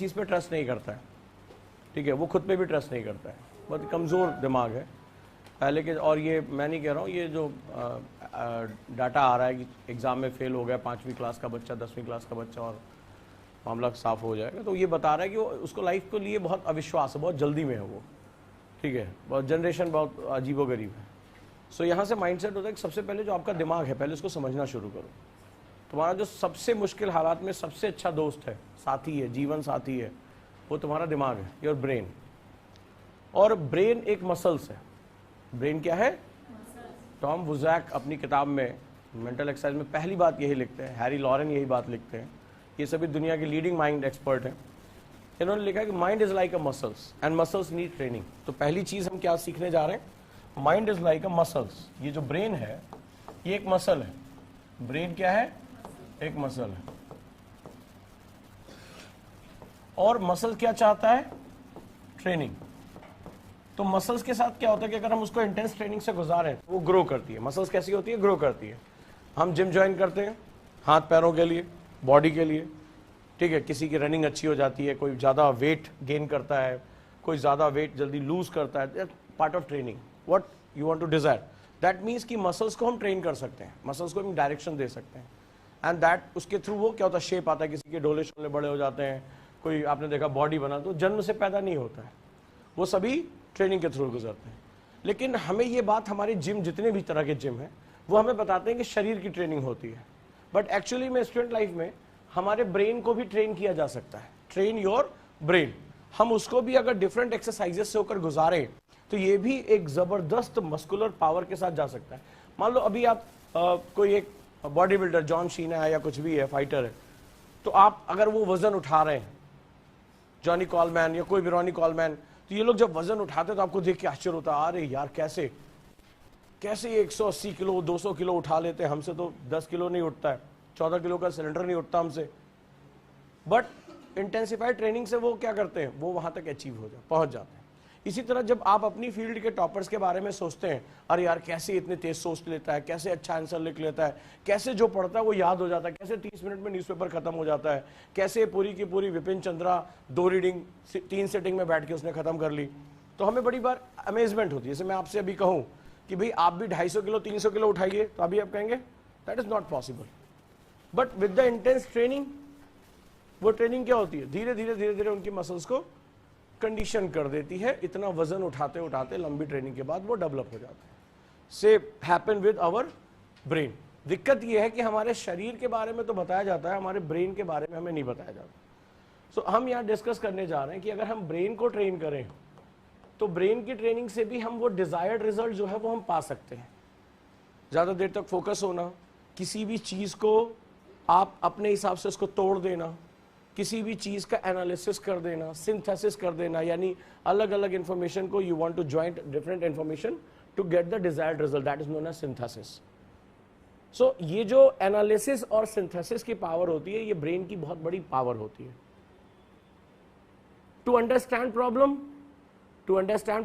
चीज़ पे ट्रस्ट नहीं करता है, ठीक है, वो खुद पे भी ट्रस्ट नहीं करता है, बहुत कमज़ोर दिमाग है पहले के। और ये मैं नहीं कह रहा हूँ, ये जो डाटा आ रहा है कि एग्ज़ाम में फेल हो गया 5वीं क्लास का बच्चा, 10वीं क्लास का बच्चा और मामला साफ हो जाएगा, तो ये बता रहा है कि वो उसको लाइफ के लिए बहुत अविश्वास है, बहुत जल्दी में है वो, ठीक है, बहुत जनरेशन बहुत अजीबोगरीब है। सो यहाँ से माइंडसेट होता है कि सबसे पहले जो आपका दिमाग है पहले उसको समझना शुरू करो। तुम्हारा जो सबसे मुश्किल हालात में सबसे अच्छा दोस्त है, साथी है, जीवन साथी है, वो तुम्हारा दिमाग है, योर ब्रेन। और ब्रेन एक मसल्स है। ब्रेन क्या है? टॉम वुज़ैक अपनी किताब में मेंटल एक्सरसाइज में पहली बात यही लिखते हैं, हैरी लॉरेन यही बात लिखते हैं, ये सभी दुनिया के लीडिंग माइंड एक्सपर्ट हैं। इन्होंने लिखा है कि mind is like a muscles and muscles need training. तो पहली चीज हम क्या सीखने जा रहे हैं? Mind is like a muscles. ये जो ब्रेन है ये एक मसल है। ब्रेन क्या है? एक मसल है। और मसल क्या चाहता है? ट्रेनिंग। तो मसल्स के साथ क्या होता है कि अगर हम उसको इंटेंस ट्रेनिंग से गुजारें तो वो ग्रो करती है। मसल्स कैसी होती है? ग्रो करती है। हम जिम ज्वाइन करते हैं हाथ पैरों के लिए, बॉडी के लिए, ठीक है, किसी की रनिंग अच्छी हो जाती है, कोई ज़्यादा वेट गेन करता है, कोई ज़्यादा वेट जल्दी लूज करता है, part of training. What you want to desire, that means कि मसल्स को हम ट्रेन कर सकते हैं, मसल्स को हम डायरेक्शन दे सकते हैं, एंड दैट उसके थ्रू वो क्या होता है, शेप आता है, किसी के डोले शोले बड़े हो जाते हैं, कोई आपने देखा बॉडी बना, तो जन्म से पैदा नहीं होता है, वो सभी ट्रेनिंग के थ्रू गुजरते हैं। लेकिन हमें ये बात, हमारे जिम जितने भी तरह के जिम हैं वो हमें बताते हैं कि शरीर की ट्रेनिंग होती है, बट एक्चुअली में स्टूडेंट लाइफ में हमारे ब्रेन को भी ट्रेन किया जा सकता है। Train your brain. हम उसको भी अगर डिफरेंट एक्सरसाइजेस से होकर गुजारें तो ये भी एक जबरदस्त मस्कुलर पावर के साथ जा सकता है। मान लो अभी आप कोई एक बॉडी बिल्डर, जॉन शीना है या कुछ भी है, फाइटर है, तो आप अगर वो वजन उठा रहे हैं, जॉनी कॉलमैन या कोई भी रॉनी कॉलमैन, तो ये लोग जब वजन उठाते हैं तो आपको देख के आश्चर्य होता है, अरे यार कैसे कैसे 180 किलो 200 किलो उठा लेते हैं, हमसे तो 10 किलो नहीं उठता है, 14 किलो का सिलेंडर नहीं उठता हमसे। बट इंटेंसिफाइड ट्रेनिंग से वो क्या करते हैं, वो वहां तक अचीव पहुंच जाते हैं। इसी तरह जब आप अपनी फील्ड के टॉपर्स के बारे में सोचते हैं, अरे यार कैसे इतने तेज सोच लेता है, कैसे अच्छा आंसर लिख लेता है, कैसे जो पढ़ता है वो याद हो जाता है, कैसे 30 मिनट में न्यूज़पेपर खत्म हो जाता है, कैसे पूरी की पूरी विपिन चंद्रा 2 रीडिंग 3 सिटिंग में बैठ के उसने खत्म कर ली, तो हमें बड़ी बार अमेजमेंट होती है। जैसे मैं आपसे अभी कहूँ कि भाई आप भी 250 किलो 300 किलो उठाइए, तो अभी आप कहेंगे that is not possible. But with the intense training, वो ट्रेनिंग क्या होती है, धीरे धीरे धीरे धीरे उनकी मसल्स को कंडीशन कर देती है, इतना वजन उठाते उठाते लंबी ट्रेनिंग के बाद वो डेवलप हो जाता है। से हैपन विद आवर ब्रेन। दिक्कत ये है कि हमारे शरीर के बारे में तो बताया जाता है, हमारे ब्रेन के बारे में हमें नहीं बताया जाता। सो हम यहाँ डिस्कस करने जा रहे हैं कि अगर हम ब्रेन को ट्रेन करें तो ब्रेन की ट्रेनिंग से भी हम वो डिजायर्ड रिजल्ट जो है वो हम पा सकते हैं। ज़्यादा देर तक फोकस होना, किसी भी चीज़ को आप अपने हिसाब से उसको तोड़ देना, किसी भी चीज़ का एनालिसिस कर देना, सिंथेसिस कर देना, यानी अलग अलग इंफॉर्मेशन को you want to joint different information to get the desired result, that is known as synthesis. So ये जो एनालिसिस और सिंथेसिस की पावर होती है, ये ब्रेन की बहुत बड़ी पावर होती है। टू अंडरस्टैंड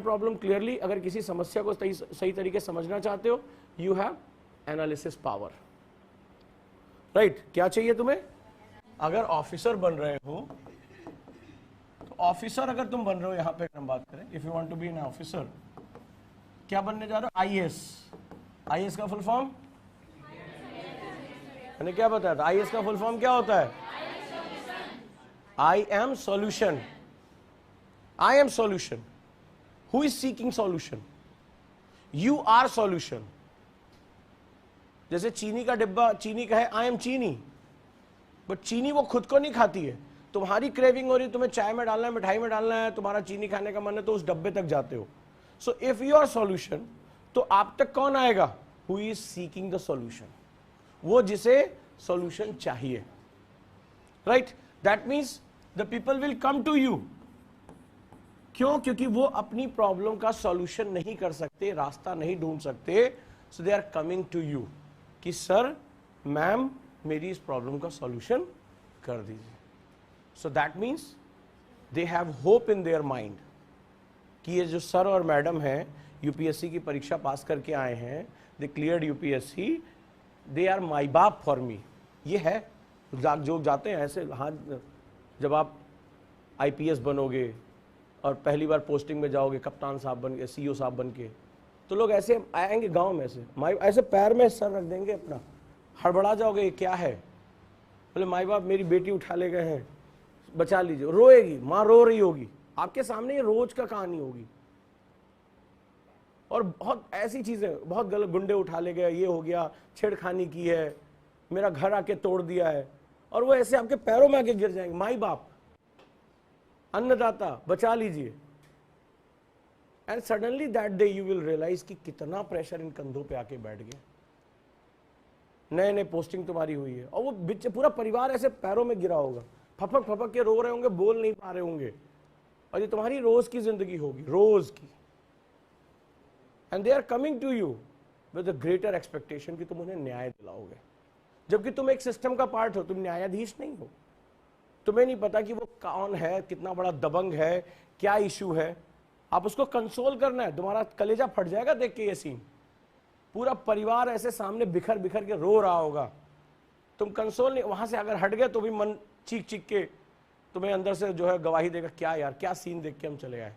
प्रॉब्लम क्लियरली, अगर किसी समस्या को सही तरीके से समझना चाहते हो, you have analysis power, right. क्या चाहिए तुम्हें? अगर ऑफिसर बन रहे हो, तो ऑफिसर अगर तुम बन रहे हो, यहां पे हम बात करें, if you want to be an officer, क्या बनने जा रहे हो? आईएएस। आईएएस का फुल फॉर्म मैंने क्या बताया था? आईएएस का फुल फॉर्म क्या होता है? I am solution. I am solution. Who is seeking solution? You are solution. जैसे चीनी का डिब्बा, चीनी का है आई एम चीनी, बट चीनी वो खुद को नहीं खाती है। तुम्हारी क्रेविंग हो रही है, तुम्हें चाय में डालना है, मिठाई में डालना है, तुम्हारा चीनी खाने का मन है, तो उस डब्बे तक जाते हो। So if you are solution, तो आप तक कौन आएगा? Who is seeking the solution, वो जिसे सॉल्यूशन चाहिए, right. That means the people will come to you. क्यों? क्योंकि वो अपनी प्रॉब्लम का सॉल्यूशन नहीं कर सकते, रास्ता नहीं ढूंढ सकते, so they are coming to you कि सर, मैम, मेरी इस प्रॉब्लम का सॉल्यूशन कर दीजिए। So that means they have hope in their mind कि ये जो सर और मैडम हैं, यूपीएससी की परीक्षा पास करके आए हैं, they cleared UPSC, they are my बाप फॉर मी। ये है जो जाते हैं ऐसे, हाँ, जब आप आईपीएस बनोगे और पहली बार पोस्टिंग में जाओगे कप्तान साहब बन के, सीईओ साहब बन के, तो लोग ऐसे आएंगे गांव में से, माई ऐसे पैर में सर रख देंगे अपना, हड़बड़ा जाओगे ये क्या है, बोले माई बाप मेरी बेटी उठा ले गए हैं, बचा लीजिए, रोएगी, माँ रो रही होगी आपके सामने, ये रोज का कहानी होगी। और बहुत ऐसी चीजें, बहुत गलत, गुंडे उठा ले गए, ये हो गया, छेड़खानी की है, मेरा घर आके तोड़ दिया है, और वो ऐसे आपके पैरों में आके गिर जाएंगे, माई बाप, अन्नदाता बचा लीजिए। And suddenly that day you will realise कि कितना प्रेशर इन कंधों पे आके बैठ गया, नए नए पोस्टिंग तुम्हारी हुई है, और वो बिच पूरा परिवार ऐसे पैरों में गिरा होगा, फपक फपक के रो रहे होंगे, बोल नहीं पा रहे होंगे, और ये तुम्हारी रोज की जिंदगी होगी, रोज की। And they are coming to you with a greater expectation कि तुम उन्हें न्याय दिलाओगे, जबकि तुम एक सिस्टम का पार्ट हो, तुम न्यायाधीश नहीं हो। तुम्हें नहीं पता कि वो कौन है, कितना बड़ा दबंग है, क्या इशू है, आप उसको कंसोल करना है। तुम्हारा कलेजा फट जाएगा देख के ये सीन, पूरा परिवार ऐसे सामने बिखर बिखर के रो रहा होगा, तुम कंसोल नहीं, वहां से अगर हट गए तो भी मन चीख चीख के तुम्हें अंदर से जो है गवाही देगा, क्या यार क्या सीन देख के हम चले आए।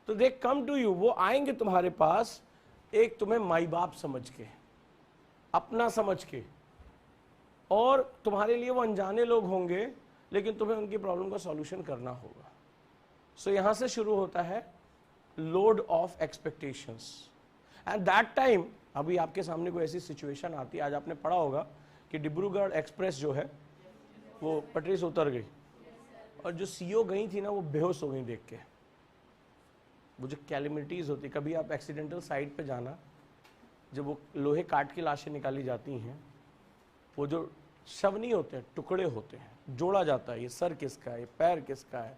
तो दे कम टू यू, वो आएंगे तुम्हारे पास एक तुम्हें माई बाप समझ के, अपना समझ के, और तुम्हारे लिए वो अनजाने लोग होंगे, लेकिन तुम्हें उनकी प्रॉब्लम का सॉल्यूशन करना होगा। सो यहां से शुरू होता है load of expectations. And that time अभी आपके सामने कोई ऐसी सिचुएशन आती है, आज आपने पढ़ा होगा कि डिब्रूगढ़ एक्सप्रेस जो है वो पटरी से उतर गई, और जो सीईओ गई थी ना वो बेहोश हो गई देख के। वो जो कैलेमिटीज होती, कभी आप एक्सीडेंटल साइड पे जाना, जब वो लोहे काट की लाशें निकाली जाती हैं, वो जो शव नहीं होते हैं, टुकड़े होते हैं, जोड़ा जाता है, ये सर किसका है, ये पैर किसका है,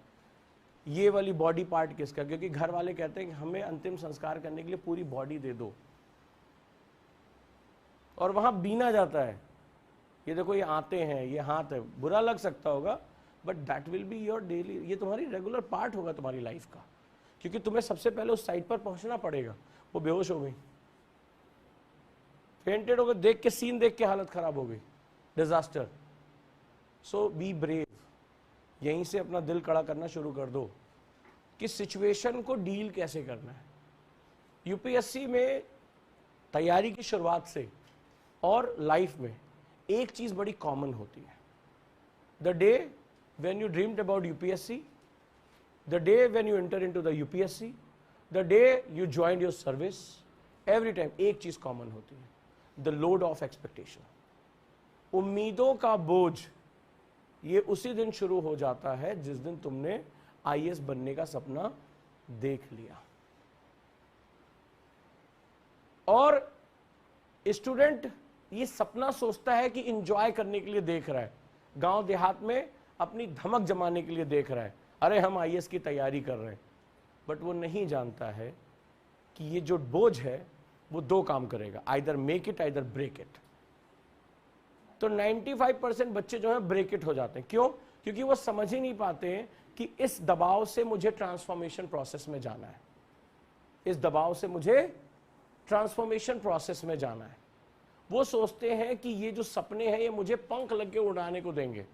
ये वाली बॉडी पार्ट किसका, क्योंकि घर वाले कहते हैं कि हमें अंतिम संस्कार करने के लिए पूरी बॉडी दे दो, और वहां बीना जाता है, ये देखो ये आते हैं, ये हाथ है, बुरा लग सकता होगा, but that will be your daily, ये तुम्हारी रेगुलर पार्ट होगा तुम्हारी लाइफ का, क्योंकि तुम्हें सबसे पहले उस साइट पर पहुंचना पड़ेगा। वो बेहोश हो गई, फेंटेड हो गए, देख के सीन देख के हालत खराब हो गई, डिजास्टर। सो बी ब्रेव, यहीं से अपना दिल कड़ा करना शुरू कर दो कि सिचुएशन को डील कैसे करना है। यूपीएससी में तैयारी की शुरुआत से और लाइफ में एक चीज बड़ी कॉमन होती है, the day when you dreamed about UPSC, the day when you enter into the UPSC, the day you joined your service, every time एक चीज कॉमन होती है, द लोड ऑफ एक्सपेक्टेशन। उम्मीदों का बोझ ये उसी दिन शुरू हो जाता है जिस दिन तुमने आईएएस बनने का सपना देख लिया। और स्टूडेंट ये सपना सोचता है कि इंजॉय करने के लिए देख रहा है, गांव देहात में अपनी धमक जमाने के लिए देख रहा है, अरे हम आईएएस की तैयारी कर रहे हैं, बट वो नहीं जानता है कि ये जो बोझ है वो दो काम करेगा, either make it either break it. तो 95% बच्चे जो है ब्रेक इट हो जाते हैं। क्यों? क्योंकि वो समझ ही नहीं पाते हैं कि इस दबाव से मुझे ट्रांसफॉर्मेशन प्रोसेस में जाना है, इस दबाव से मुझे ट्रांसफॉर्मेशन प्रोसेस में जाना है। वो सोचते हैं कि ये जो सपने हैं ये मुझे पंख लग के उड़ाने को देंगे।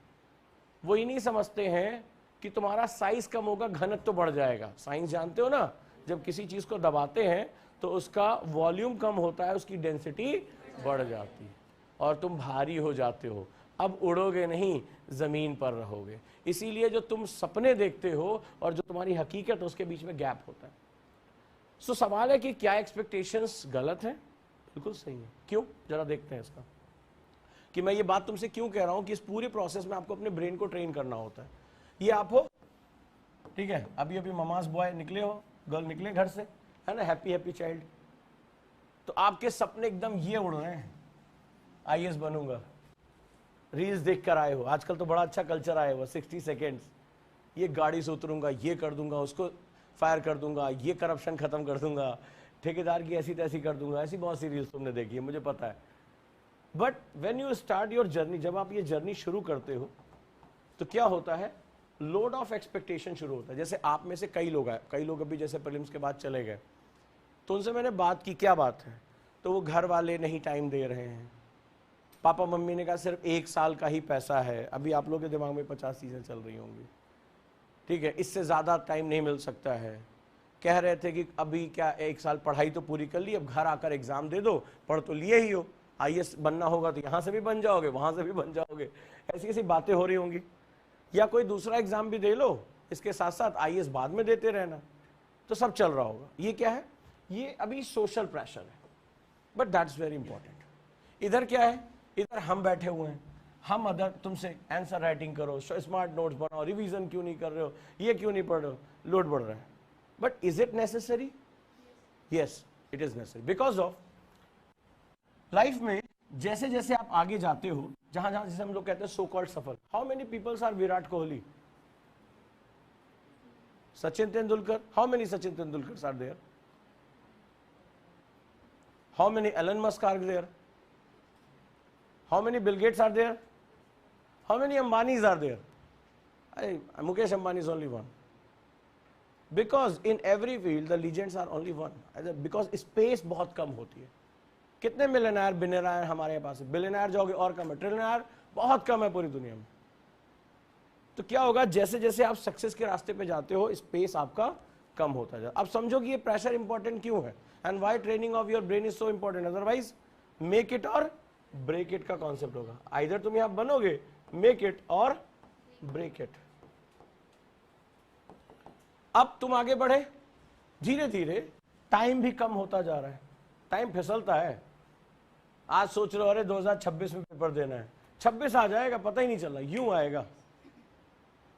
वो ही नहीं समझते हैं कि तुम्हारा साइज कम होगा, घनत्व तो बढ़ जाएगा। साइंस जानते हो ना, जब किसी चीज को दबाते हैं तो उसका वॉल्यूम कम होता है, उसकी डेंसिटी बढ़ जाती है और तुम भारी हो जाते हो। अब उड़ोगे नहीं, जमीन पर रहोगे। इसीलिए जो तुम सपने देखते हो और जो तुम्हारी हकीकत, उसके बीच में गैप होता है। सो सवाल है कि क्या एक्सपेक्टेशंस गलत हैं? बिल्कुल सही है। क्यों? जरा देखते हैं इसका, कि मैं ये बात तुमसे क्यों कह रहा हूं कि इस पूरे प्रोसेस में आपको अपने ब्रेन को ट्रेन करना होता है। ये आप हो, ठीक है, अभी अभी ममास बॉय निकले हो, गर्ल निकले घर से, है ना, हैप्पी हैप्पी चाइल्ड, तो आपके सपने एकदम ये उड़ रहे हैं, आईएएस बनूंगा। रील्स देख कर आए हो, आजकल तो बड़ा अच्छा कल्चर आया हुआ, 60 सेकेंड्स, ये गाड़ी से उतरूंगा, ये कर दूंगा, उसको फायर कर दूंगा, ये करप्शन खत्म कर दूंगा, ठेकेदार की ऐसी तैसी कर दूंगा। ऐसी बहुत सी रील्स तुमने देखी है, मुझे पता है। But when you start your journey, जब आप ये जर्नी शुरू करते हो तो क्या होता है, लोड ऑफ एक्सपेक्टेशन शुरू होता है। जैसे आप में से कई लोग आए, कई लोग अभी जैसे प्रीलिम्स के बाद चले गए, तो उनसे मैंने बात की, क्या बात है, तो वो घर वाले नहीं टाइम दे रहे हैं, पापा मम्मी ने कहा सिर्फ 1 साल का ही पैसा है। अभी आप लोग के दिमाग में 50 चीजें चल रही होंगी, ठीक है, इससे ज़्यादा टाइम नहीं मिल सकता है। कह रहे थे कि अभी क्या 1 साल पढ़ाई तो पूरी कर ली, अब घर आकर एग्जाम दे दो, पढ़ तो लिए ही हो, आईएएस बनना होगा तो यहाँ से भी बन जाओगे, वहाँ से भी बन जाओगे, ऐसी ऐसी बातें हो रही होंगी। या कोई दूसरा एग्जाम भी दे लो, इसके साथ साथ आईएएस बाद में देते रहना, तो सब चल रहा होगा। ये क्या है? ये अभी सोशल प्रेशर है, बट दैट्स वेरी इंपॉर्टेंट। इधर क्या है? इधर हम बैठे हुए हैं, हम अदर तुमसे आंसर राइटिंग करो, स्मार्ट नोट्स बनाओ, रिवीजन क्यों नहीं कर रहे हो, ये क्यों नहीं पढ़ रहे हो, लोड बढ़ रहा है। But is it necessary? Yes, it is necessary, because of life में जैसे जैसे आप आगे जाते हो, जहां जहां जैसे हम लोग कहते हैं सो कॉल्ड सफल, how many peoples are Virat Kohli, Sachin Tendulkar? How many Sachin Tendulkar are there? How many Elon Musk are there? How many Bill Gates are there? How many Ambanis are there? Mukesh Ambani is only one. Because in every field the legends are only one. Because space बहुत कम होती है। कितने millionaire billionaire हमारे पास है? Billionaire जाओगे और कम है, trillionaire बहुत कम है पूरी दुनिया में। तो क्या होगा? जैसे जैसे आप सक्सेस के रास्ते पे जाते हो, स्पेस आपका कम होता जाए। अब समझो कि ये प्रेशर इंपॉर्टेंट क्यों है, and why training of your brain is so important. Otherwise make it और ब्रेक इट का कॉन्सेप्ट होगा। आइदर तुम यहां बनोगे मेक इट और ब्रेक इट। अब तुम आगे बढ़े, धीरे धीरे टाइम भी कम होता जा रहा है, टाइम फिसलता है। आज सोच रहे हो अरे 2026 में पेपर देना है, 26 आ जाएगा पता ही नहीं चला, यूं आएगा।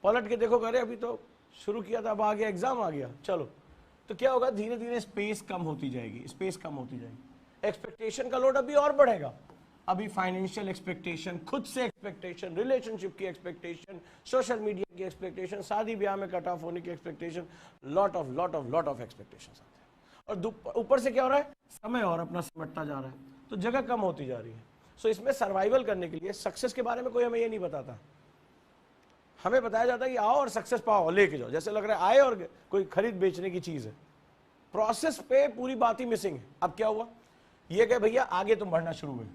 पलट के देखो, अरे अभी तो शुरू किया था, अब आ गया एग्जाम आ गया, चलो। तो क्या होगा? धीरे धीरे स्पेस कम होती जाएगी, स्पेस कम होती जाएगी। एक्सपेक्टेशन का लोड अभी और बढ़ेगा। अभी फाइनेंशियल एक्सपेक्टेशन, खुद से एक्सपेक्टेशन, रिलेशनशिप की एक्सपेक्टेशन, सोशल मीडिया की एक्सपेक्टेशन, शादी ब्याह में कट ऑफ होने की एक्सपेक्टेशन, लॉट ऑफ एक्सपेक्टेशन आते हैं। और ऊपर से क्या हो रहा है? समय और अपना सिमटता जा रहा है, तो जगह कम होती जा रही है। सो इसमें सर्वाइवल करने के लिए सक्सेस के बारे में कोई हमें ये नहीं बताता। हमें बताया जाता है कि आओ और सक्सेस पाओ, लेके जाओ, जैसे लग रहा है आए और कोई खरीद बेचने की चीज है। प्रोसेस पे पूरी बात ही मिसिंग है। अब क्या हुआ? ये कहे भैया आगे तुम बढ़ना शुरू हुए,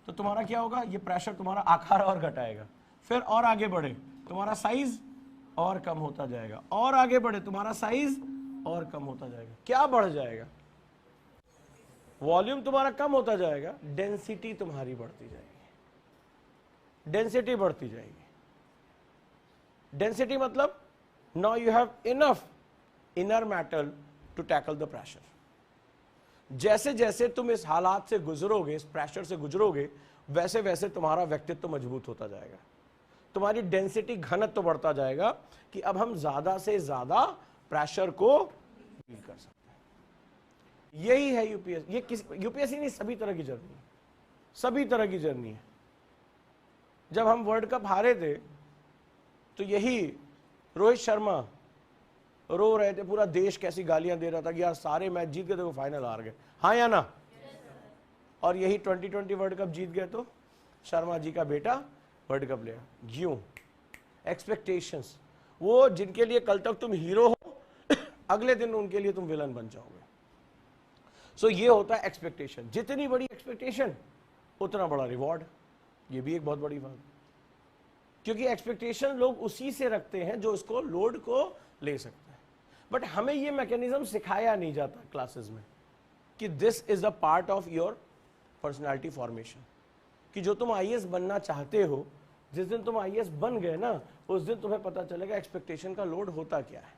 तो तुम्हारा क्या होगा? ये प्रेशर तुम्हारा आकार और घटाएगा। फिर और आगे बढ़े, तुम्हारा साइज और कम होता जाएगा, और आगे बढ़े तुम्हारा साइज और कम होता जाएगा। क्या बढ़ जाएगा? वॉल्यूम तुम्हारा कम होता जाएगा, डेंसिटी तुम्हारी बढ़ती जाएगी। डेंसिटी बढ़ती जाएगी। डेंसिटी मतलब now you have enough inner matter to tackle the pressure. जैसे जैसे तुम इस हालात से गुजरोगे, इस प्रेशर से गुजरोगे, वैसे वैसे तुम्हारा व्यक्तित्व मजबूत होता जाएगा, तुम्हारी डेंसिटी, घनत्व बढ़ता जाएगा कि अब हम ज्यादा से ज्यादा प्रेशर को डील कर सकते हैं। यही है यूपीएससी। ये यूपीएससी नहीं, सभी तरह की जर्नी है, सभी तरह की जर्नी है। जब हम वर्ल्ड कप हारे थे तो यही रोहित शर्मा रो रहे थे, पूरा देश कैसी गालियां दे रहा था कि यार सारे मैच जीत गए, देखो फाइनल हार गए, हाँ या ना? और यही 2020 वर्ल्ड कप जीत गए तो शर्मा जी का बेटा वर्ल्ड कप लिया। क्यों? एक्सपेक्टेशंस। वो जिनके लिए कल तक तुम हीरो हो, अगले दिन उनके लिए तुम विलन बन जाओगे। सो ये होता है एक्सपेक्टेशन। जितनी बड़ी एक्सपेक्टेशन उतना बड़ा रिवॉर्ड। ये भी एक बहुत बड़ी बात, क्योंकि एक्सपेक्टेशन लोग उसी से रखते हैं जो इसको लोड को ले सकते हैं। बट हमें ये मैकेनिज्म सिखाया नहीं जाता क्लासेस में कि this is a part of your personality formation, कि जो तुम आईएएस बनना चाहते हो, जिस दिन तुम आईएएस बन गए ना, उस दिन तुम्हें पता चलेगा एक्सपेक्टेशन का लोड होता क्या है।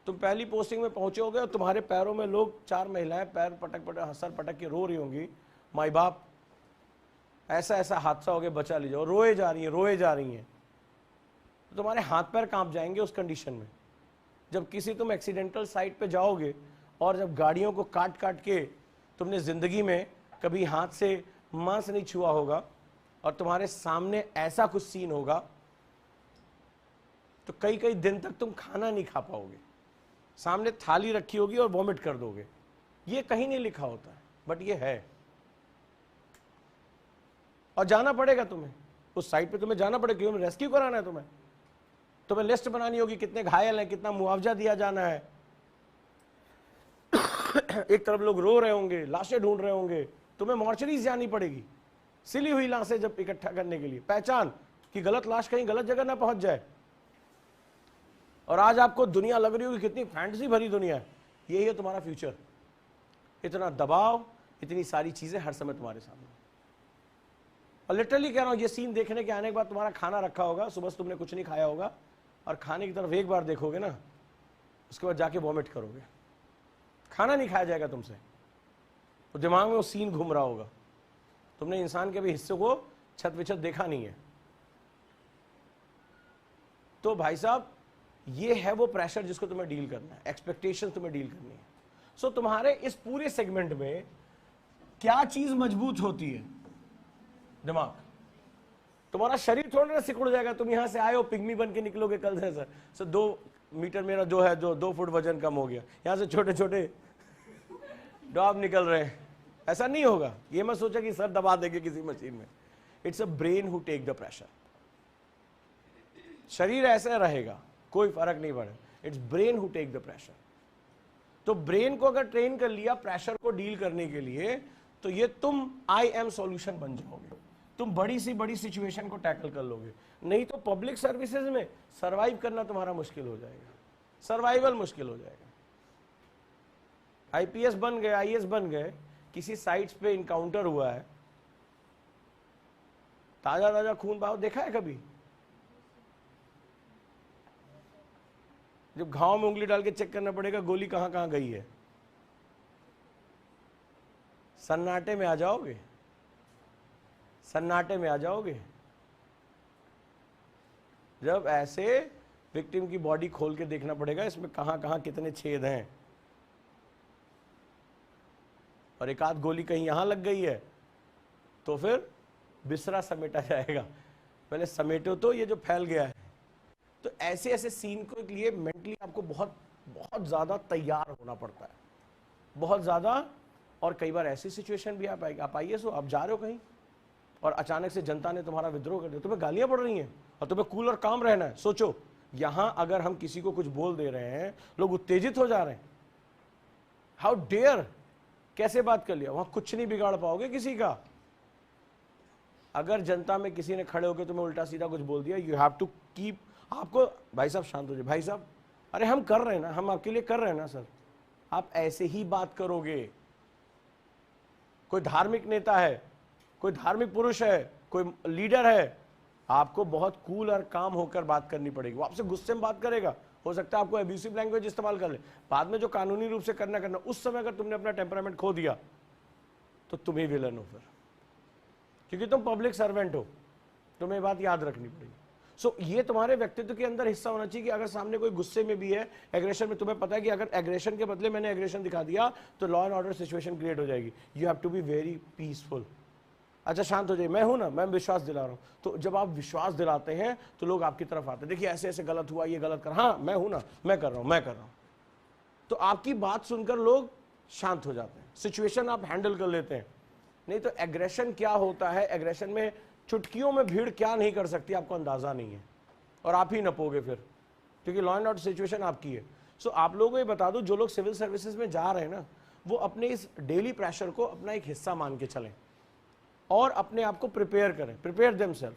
तुम पहली पोस्टिंग में पहुंचोगे और तुम्हारे पैरों में लोग, 4 महिलाएं पैर पटक पटक, सर पटक के रो रही होंगी, माई बाप ऐसा ऐसा हादसा हो गया, बचा लीजिए, और रोए जा रही हैं, तो तुम्हारे हाथ पैर कांप जाएंगे उस कंडीशन में। जब किसी तुम एक्सीडेंटल साइट पे जाओगे और जब गाड़ियों को काट काट के तुमने जिंदगी में कभी हाथ से मांस नहीं छुआ होगा और तुम्हारे सामने ऐसा कुछ सीन होगा, तो कई कई दिन तक तुम खाना नहीं खा पाओगे। सामने थाली रखी होगी और वॉमिट कर दोगे। ये कहीं नहीं लिखा होता है, बट ये है, और जाना पड़ेगा तुम्हें उस साइट पे, तुम्हें जाना पड़ेगा क्योंकि रेस्क्यू कराना है तुम्हें लिस्ट बनानी होगी, कितने घायल हैं, कितना मुआवजा दिया जाना है। एक तरफ लोग रो रहे होंगे, लाशें ढूंढ रहे होंगे, तुम्हें मॉर्चरीज जानी पड़ेगी, सिली हुई लाशें जब इकट्ठा करने के लिए, पहचान कि गलत लाश कहीं गलत जगह ना पहुंच जाए। और आज आपको दुनिया लग रही होगी कितनी फैंटेसी भरी दुनिया है, यही है तुम्हारा फ्यूचर। इतना दबाव, इतनी सारी चीजें हर समय तुम्हारे सामने। और लिटरली कह रहा हूं, ये सीन देखने के आने के बाद तुम्हारा खाना रखा होगा, सुबह से तुमने कुछ नहीं खाया होगा, और खाने की तरफ एक बार देखोगे ना, उसके बाद जाके वॉमिट करोगे, खाना नहीं खाया जाएगा तुमसे। तो दिमाग में वो सीन घूम रहा होगा, तुमने इंसान के भी हिस्से को छत विछत देखा नहीं है। तो भाई साहब, ये है वो प्रेशर जिसको तुम्हें डील करना है, एक्सपेक्टेशन तुम्हें डील करनी है। सो तुम्हारे इस पूरे सेगमेंट में क्या चीज मजबूत होती है? दिमाग। तुम्हारा शरीर थोड़ा ना सिकुड़ जाएगा, तुम यहां से आए हो पिग्मी बन के निकलोगे कल से, सर 2 मीटर मेरा जो है, जो 2 फुट वजन कम हो गया, यहां से छोटे छोटे डॉब निकल रहे हैं, ऐसा नहीं होगा। ये मत सोचा कि सर दबा देंगे किसी मशीन में। It's a brain who take the pressure. शरीर ऐसा रहेगा, कोई फर्क नहीं पड़े, it's brain who take the pressure. तो ब्रेन को अगर ट्रेन कर लिया प्रेशर को डील करने के लिए, तो ये तुम आई एम सॉल्यूशन बन जाओगे, तुम बड़ी सी बड़ी सिचुएशन को टैकल कर लोगे। नहीं तो पब्लिक सर्विसेज में सरवाइव करना तुम्हारा मुश्किल हो जाएगा, सर्वाइवल मुश्किल हो जाएगा। आईपीएस बन गए, आईएएस बन गए, किसी साइट्स पे इनकाउंटर हुआ है, ताजा ताजा खून बहाव देखा है कभी? जब घाव में उंगली डाल के चेक करना पड़ेगा गोली कहां कहां गई है, सन्नाटे में आ जाओगे, सन्नाटे में आ जाओगे। जब ऐसे विक्टिम की बॉडी खोल के देखना पड़ेगा इसमें कहां कहां कितने छेद हैं, और एक आध गोली कहीं यहां लग गई है तो फिर बिसरा समेटा जाएगा। पहले समेटो तो ये जो फैल गया है। तो ऐसे ऐसे सीन को के लिए मेंटली आपको बहुत बहुत ज्यादा तैयार होना पड़ता है, बहुत ज्यादा। और कई बार ऐसी सिचुएशन भी आप आइए, सो आप जा रहे हो कहीं और अचानक से जनता ने तुम्हारा विद्रोह कर दिया, तुम्हें गालियां पड़ रही हैं और तुम्हें कूल और काम रहना है। सोचो, यहां अगर हम किसी को कुछ बोल दे रहे हैं, लोग उत्तेजित हो जा रहे हैं, हाउ डेयर, कैसे बात कर लिया, वहां कुछ नहीं बिगाड़ पाओगे किसी का। अगर जनता में किसी ने खड़े होकर तुम्हें उल्टा सीधा कुछ बोल दिया, यू हैव टू कीप, आपको भाई साहब शांत हो जाए, भाई साहब अरे हम कर रहे हैं ना, हम आपके लिए कर रहे हैं ना सर, आप ऐसे ही बात करोगे। कोई धार्मिक नेता है, कोई धार्मिक पुरुष है, कोई लीडर है, आपको बहुत कूल और काम होकर बात करनी पड़ेगी। वो आपसे गुस्से में बात करेगा, हो सकता है आपको अब्यूसिव लैंग्वेज इस्तेमाल कर ले, बाद में जो कानूनी रूप से करना, उस समय अगर तुमने अपना टेम्परामेंट खो दिया तो तुम ही विलन हो फिर, क्योंकि तुम पब्लिक सर्वेंट हो, तुम्हें बात याद रखनी पड़ेगी। सो ये तुम्हारे व्यक्तित्व के अंदर हिस्सा होना चाहिए कि अगर सामने कोई गुस्से में भी है, एग्रेशन में, तुम्हें पता है कि अगर एग्रेशन के बदले मैंने एग्रेशन दिखा दिया तो law and order situation create हो जाएगी। You have to be very peaceful. अच्छा शांत हो जाइए, मैं हूं ना, मैं विश्वास दिला रहा हूं। तो जब आप विश्वास दिलाते हैं तो लोग आपकी तरफ आते हैं, देखिए ऐसे ऐसे गलत हुआ, ये गलत कर, हाँ मैं हूं ना, मैं कर रहा हूं, मैं कर रहा हूं। तो आपकी बात सुनकर लोग शांत हो जाते हैं, सिचुएशन आप हैंडल कर लेते हैं। नहीं तो एग्रेशन क्या होता है, एग्रेशन में चुटकियों में भीड़ क्या नहीं कर सकती आपको अंदाजा नहीं है, और आप ही नपोगे फिर, क्योंकि लॉ एंड ऑर्डर सिचुएशन आपकी है। सो आप लोगों को ये बता दूं, जो लोग सिविल सर्विसेज में जा रहे हैं ना, वो अपने इस डेली प्रेशर को अपना एक हिस्सा मान के चलें और अपने आप को प्रिपेयर करें, prepare themselves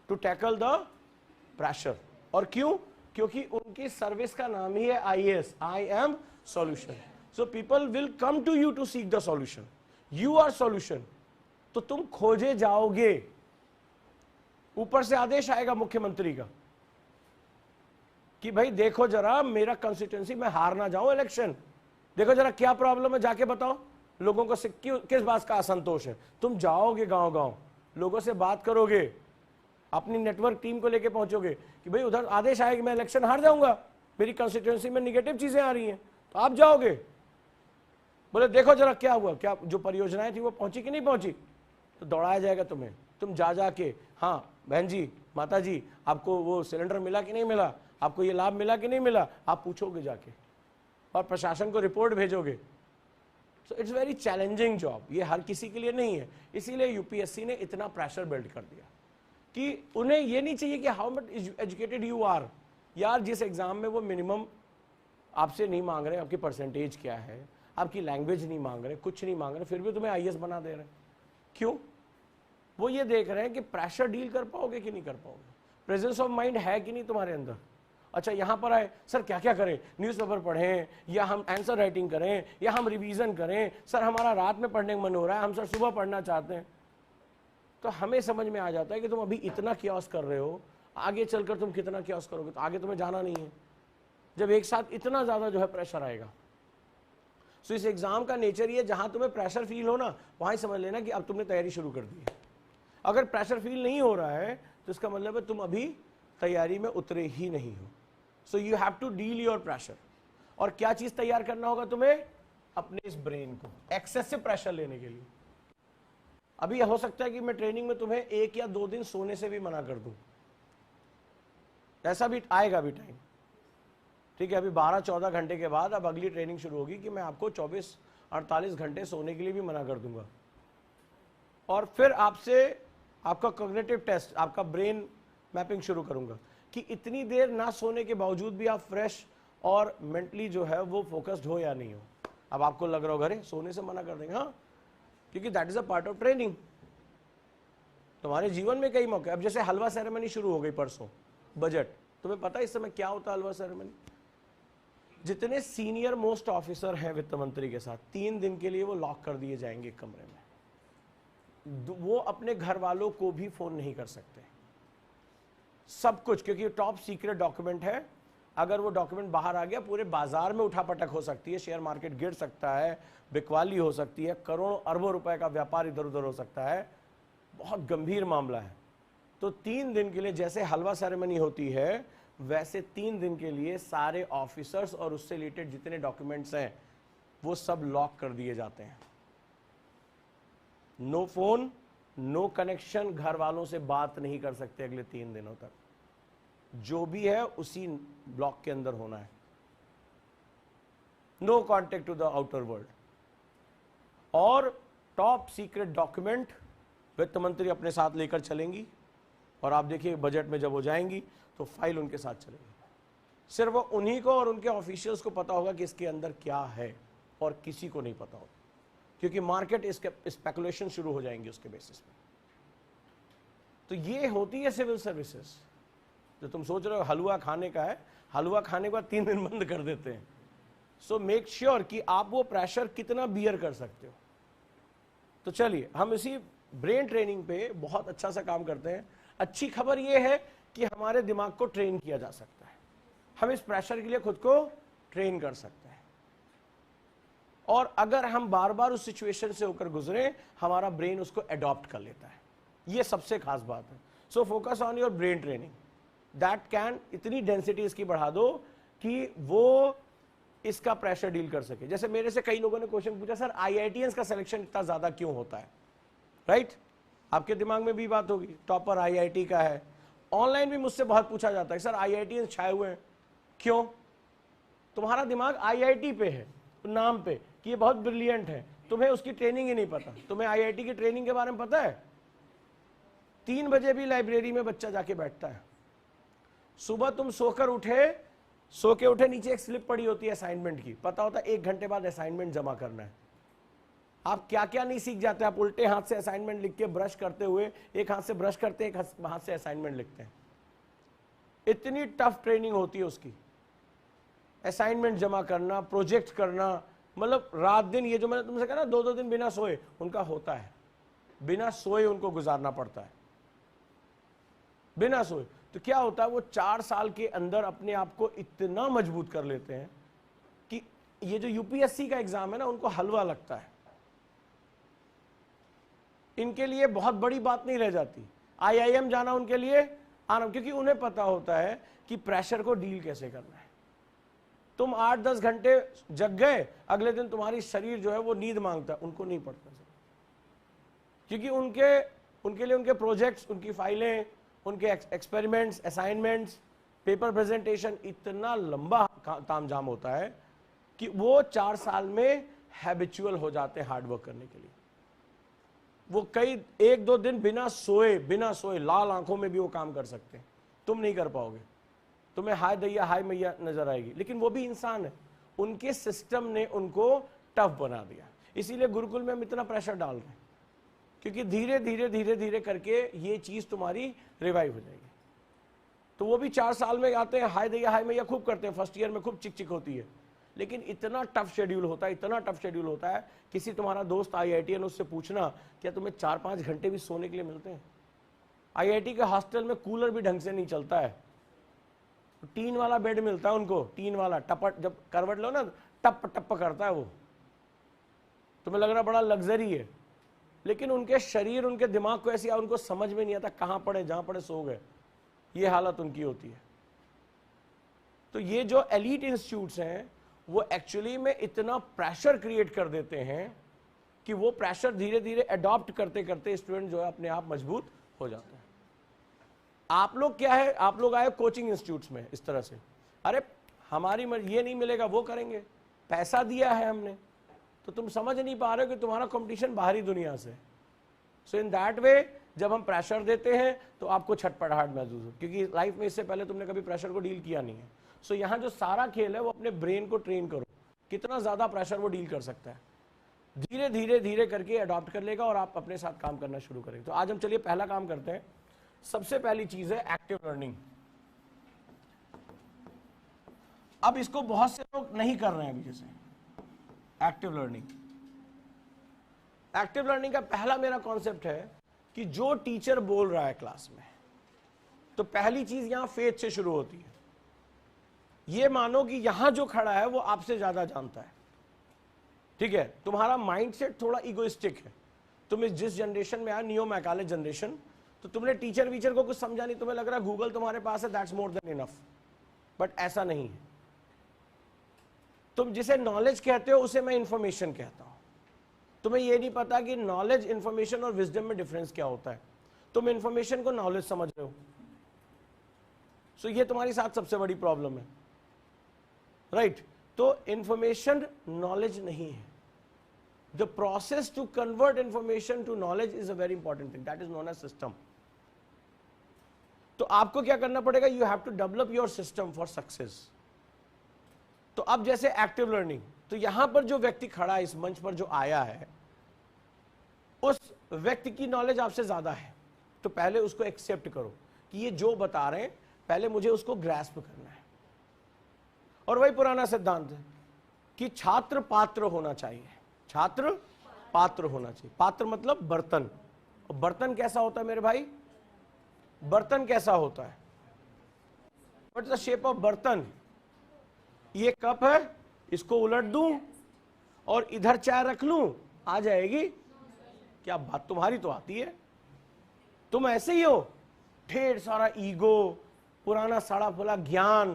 to tackle the pressure. और क्यों? क्योंकि उनकी सर्विस का नाम ही है IAS, I am solution. So people will come to you to seek the solution, you are solution. तो तुम खोजे जाओगे, ऊपर से आदेश आएगा मुख्यमंत्री का कि भाई देखो जरा मेरा कंस्टिट्यूएंसी, मैं हार ना जाऊं इलेक्शन, देखो जरा क्या प्रॉब्लम है, जाके बताओ लोगों को किस बात का असंतोष है। तुम जाओगे गांव गांव, लोगों से बात करोगे, अपनी नेटवर्क टीम को लेके पहुंचोगे कि भाई उधर आदेश आए कि मैं इलेक्शन हार जाऊंगा, मेरी कंस्टिट्यूएंसी में निगेटिव चीजें आ रही हैं। तो आप जाओगे, बोले देखो जरा क्या हुआ, क्या जो परियोजनाएं थी वो पहुंची कि नहीं पहुंची, तो दौड़ाया जाएगा तुम्हें। तुम जा जाके, हाँ बहन जी, माता जी, आपको वो सिलेंडर मिला कि नहीं मिला, आपको ये लाभ मिला कि नहीं मिला, आप पूछोगे जाके और प्रशासन को रिपोर्ट भेजोगे। So it's very challenging job, ये हर किसी के लिए नहीं है। इसीलिए यूपीएससी ने इतना प्रेशर बिल्ड कर दिया कि उन्हें ये नहीं चाहिए कि how much educated you are. यार जिस एग्जाम में वो मिनिमम आपसे नहीं मांग रहे, आपकी परसेंटेज क्या है, आपकी लैंग्वेज नहीं मांग रहे, कुछ नहीं मांग रहे, फिर भी तुम्हें आईएएस बना दे रहे हैं। क्यों? वो ये देख रहे हैं कि प्रेशर डील कर पाओगे कि नहीं कर पाओगे, प्रेजेंस ऑफ माइंड है कि नहीं तुम्हारे अंदर, अच्छा यहां पर आए, सर क्या क्या करें, न्यूज़पेपर पढ़ें या हम आंसर राइटिंग करें या हम रिवीजन करें, सर हमारा रात में पढ़ने का मन हो रहा है, हम सर सुबह पढ़ना चाहते हैं। तो हमें समझ में आ जाता है कि तुम अभी इतना क्योस कर रहे हो, आगे चलकर तुम कितना क्योस करोगे, तो आगे तुम्हें जाना नहीं है जब एक साथ इतना ज्यादा जो है प्रेशर आएगा। सो इस एग्जाम का नेचर ये, जहां तुम्हें प्रेशर फील हो ना, वहां ही समझ लेना कि अब तुमने तैयारी शुरू कर दी है। अगर प्रेशर फील नहीं हो रहा है तो इसका मतलब है तुम अभी तैयारी में उतरे ही नहीं हो। So you have to deal your pressure. और क्या चीज तैयार करना होगा तुम्हें? अपने इस ब्रेन को एक्सेसिव प्रेशर लेने के लिए। अभी हो सकता है कि मैं ट्रेनिंग में तुम्हें 1 या 2 दिन सोने से भी मना कर दूं, ऐसा भी आएगा भी टाइम, ठीक है। अभी 12-14 घंटे के बाद अब अगली ट्रेनिंग शुरू होगी कि मैं आपको 24-48 घंटे सोने के लिए भी मना कर दूंगा। और फिर आपसे आपका कॉग्निटिव टेस्ट, आपका ब्रेन मैपिंग शुरू करूंगा कि इतनी देर ना सोने के बावजूद भी आप फ्रेश और मेंटली जो है वो फोकस्ड हो या नहीं हो। अब आपको लग रहा होगा अरे सोने से मना कर देंगे, हाँ, क्योंकि that is a part of training. तुम्हारे जीवन में कई मौके, अब जैसे हलवा सेरेमनी शुरू हो गई परसों, बजट, तुम्हें पता है इस समय क्या होता है हलवा सेरेमनी? जितने सीनियर मोस्ट ऑफिसर हैं वित्त मंत्री के साथ 3 दिन के लिए वो लॉक कर दिए जाएंगे एक कमरे में। वो अपने घर वालों को भी फोन नहीं कर सकते, सब कुछ, क्योंकि टॉप सीक्रेट डॉक्यूमेंट है। अगर वो डॉक्यूमेंट बाहर आ गया पूरे बाजार में उठापटक हो सकती है, शेयर मार्केट गिर सकता है, बिकवाली हो सकती है, करोड़ों अरबों रुपए का व्यापार इधर उधर हो सकता है, बहुत गंभीर मामला है। तो 3 दिन के लिए जैसे हलवा सेरेमनी होती है वैसे 3 दिन के लिए सारे ऑफिसर्स और उससे रिलेटेड जितने डॉक्यूमेंट्स हैं वो सब लॉक कर दिए जाते हैं। नो फोन, नो कनेक्शन, घर वालों से बात नहीं कर सकते अगले 3 दिनों तक। जो भी है उसी ब्लॉक के अंदर होना है। No contact to the outer world. और टॉप सीक्रेट डॉक्यूमेंट वित्त मंत्री अपने साथ लेकर चलेंगी। और आप देखिए बजट में जब हो जाएंगी तो फाइल उनके साथ चलेगी। सिर्फ उन्हीं को और उनके ऑफिशियल्स को पता होगा कि इसके अंदर क्या है, और किसी को नहीं पता होगा, क्योंकि मार्केट इसके स्पेकुलेशन शुरू हो जाएंगी उसके बेसिस पे। तो ये होती है सिविल सर्विसेज। जो तुम सोच रहे हो हलवा खाने का है, हलवा खाने के बाद 3 दिन बंद कर देते हैं। सो मेक श्योर कि आप वो प्रेशर कितना बियर कर सकते हो। तो चलिए हम इसी ब्रेन ट्रेनिंग पे बहुत अच्छा सा काम करते हैं। अच्छी खबर ये है कि हमारे दिमाग को ट्रेन किया जा सकता है, हम इस प्रेशर के लिए खुद को ट्रेन कर सकते हैं। और अगर हम बार बार उस सिचुएशन से होकर गुजरे, हमारा ब्रेन उसको अडॉप्ट कर लेता है। ये सबसे खास बात है। So focus on your brain training, that can, इतनी डेंसिटी इसकी बढ़ा दो कि वो इसका प्रेशर डील कर सके। जैसे मेरे से कई लोगों ने क्वेश्चन पूछा, सर आईआईटीएंस का सिलेक्शन इतना ज्यादा क्यों होता है? राइट, आपके दिमाग में भी बात होगी, टॉपर आईआईटी का है। ऑनलाइन भी मुझसे बहुत पूछा जाता है, सर आईआईटीएंस छाए हुए हैं क्यों? तुम्हारा दिमाग आईआईटी पे है, नाम पे, कि ये बहुत ब्रिलियंट है, तुम्हें उसकी ट्रेनिंग ही नहीं पता। तुम्हें आईआईटी की ट्रेनिंग के बारे में पता है? 3 बजे भी लाइब्रेरी में बच्चा जाके बैठता है। सुबह तुम सोकर उठे, सो के उठे, नीचे एक स्लिप पड़ी होती है असाइनमेंट की, पता होता है 1 घंटे बाद असाइनमेंट जमा करना है। आप क्या क्या नहीं सीख जाते, आप उल्टे हाथ से असाइनमेंट लिख के ब्रश करते हुए, एक हाथ से ब्रश करते, एक हाथ से असाइनमेंट लिखते हैं। इतनी टफ ट्रेनिंग होती है उसकी, असाइनमेंट जमा करना, प्रोजेक्ट करना, मतलब रात दिन। ये जो मैंने तुमसे कहा ना 2-2 दिन बिना सोए, उनका होता है, बिना सोए उनको गुजारना पड़ता है, बिना सोए। तो क्या होता है, वो 4 साल के अंदर अपने आप को इतना मजबूत कर लेते हैं कि ये जो यूपीएससी का एग्जाम है ना, उनको हलवा लगता है। इनके लिए बहुत बड़ी बात नहीं रह जाती आईआईएम जाना उनके लिए आराम, क्योंकि उन्हें पता होता है कि प्रेशर को डील कैसे करना है। तुम 8-10 घंटे जग गए, अगले दिन तुम्हारी शरीर जो है वो नींद मांगता है, उनको नहीं पड़ता, क्योंकि उनके लिए उनके प्रोजेक्ट्स, उनकी फाइलें, उनके एक्सपेरिमेंट्स, असाइनमेंट्स, पेपर प्रेजेंटेशन इतना लंबा तामझाम होता है कि वो 4 साल में हैबिचुअल हो जाते हैं हार्डवर्क करने के लिए। वो कई 1-2 दिन बिना सोए लाल आंखों में भी वो काम कर सकते हैं। तुम नहीं कर पाओगे, तुम्हें हाय दैया हाय मैया नजर आएगी, लेकिन वो भी इंसान है। उनके सिस्टम ने उनको टफ बना दिया, इसीलिए गुरुकुल में हम इतना प्रेशर डाल रहे हैं, क्योंकि धीरे धीरे करके ये चीज तुम्हारी रिवाइव हो जाएगी। तो वो भी 4 साल में आते हैं, हाय दैया हाय मैया खूब करते हैं, फर्स्ट ईयर में खूब चिक चिक होती है, लेकिन इतना टफ शेड्यूल होता है, इतना टफ शेड्यूल होता है। किसी तुम्हारा दोस्त IITian, उससे पूछना क्या तुम्हें 4-5 घंटे भी सोने के लिए मिलते हैं? IIT के हॉस्टल में कूलर भी ढंग से नहीं चलता है, टीन वाला बेड मिलता है उनको, टीन वाला, टपट जब करवट लो ना टप टप करता है वो, तुम्हें लग रहा बड़ा लग्जरी है, लेकिन उनके शरीर उनके दिमाग को ऐसी, उनको समझ में नहीं आता कहां पड़े, जहां पड़े सो गए, ये हालत उनकी होती है। तो ये जो एलीट इंस्टीट्यूट्स हैं वो एक्चुअली में इतना प्रेशर क्रिएट कर देते हैं कि वो प्रेशर धीरे धीरे अडॉप्ट करते करते स्टूडेंट जो है अपने आप मजबूत हो जाते हैं। आप लोग क्या है, आप लोग आए कोचिंग इंस्टीट्यूट्स में इस तरह से, अरे हमारी ये नहीं मिलेगा वो करेंगे, पैसा दिया है हमने, तो तुम समझ नहीं पा रहे हो कि तुम्हारा कंपटीशन बाहरी दुनिया से। सो इन दैट वे जब हम प्रेशर देते हैं तो आपको छटपटाहट महसूस हो, क्योंकि लाइफ में इससे पहले तुमने कभी प्रेशर को डील किया नहीं है। सो यहाँ जो सारा खेल है वो अपने ब्रेन को ट्रेन करो, कितना ज्यादा प्रेशर वो डील कर सकता है, धीरे धीरे धीरे करके अडॉप्ट कर लेगा और आप अपने साथ काम करना शुरू करेंगे। तो आज हम चलिए पहला काम करते हैं। सबसे पहली चीज है एक्टिव लर्निंग। अब इसको बहुत से लोग नहीं कर रहे हैं अभी, जैसे एक्टिव लर्निंग। एक्टिव लर्निंग का पहला मेरा कॉन्सेप्ट है कि जो टीचर बोल रहा है क्लास में, तो पहली चीज यहां फेथ से शुरू होती है। ये मानो कि यहां जो खड़ा है वो आपसे ज्यादा जानता है, ठीक है? तुम्हारा माइंडसेट थोड़ा इगोइस्टिक है। तुम इस जिस जनरेशन में आए, नियो मैकाले जनरेशन, तो तुमने टीचर वीचर को कुछ समझा नहीं, तुम्हें लग रहा है गूगल तुम्हारे पास है, that's more than enough. But ऐसा नहीं है। तुम जिसे नॉलेज कहते हो उसे मैं इंफॉर्मेशन कहता हूं। तुम्हें यह नहीं पता कि नॉलेज, इंफॉर्मेशन और विजडम में डिफरेंस क्या होता है। तुम इंफॉर्मेशन को नॉलेज समझ रहे हो। सो ये तुम्हारी साथ सबसे बड़ी प्रॉब्लम है, राइट? तो इंफॉर्मेशन नॉलेज नहीं है। The process to convert information to knowledge is a very important thing, that is known as system. तो आपको क्या करना पड़ेगा? You have to develop your system for success. तो अब जैसे एक्टिव लर्निंग, तो यहां पर जो व्यक्ति खड़ा है, इस मंच पर जो आया है, उस व्यक्ति की नॉलेज आपसे ज्यादा है, तो पहले उसको एक्सेप्ट करो कि ये जो बता रहे हैं, पहले मुझे उसको ग्रैस्प करना है। और वही पुराना सिद्धांत है कि छात्र पात्र होना चाहिए, छात्र पात्र होना चाहिए। पात्र मतलब बर्तन। और बर्तन कैसा होता है मेरे भाई? बर्तन कैसा होता है? What is the shape of बर्तन? ये कप है, इसको उलट दूं और इधर चाय रख लूं, आ जाएगी? क्या बात, तुम्हारी तो आती है। तुम ऐसे ही हो, ढेर सारा ईगो, पुराना सड़ा फुला ज्ञान,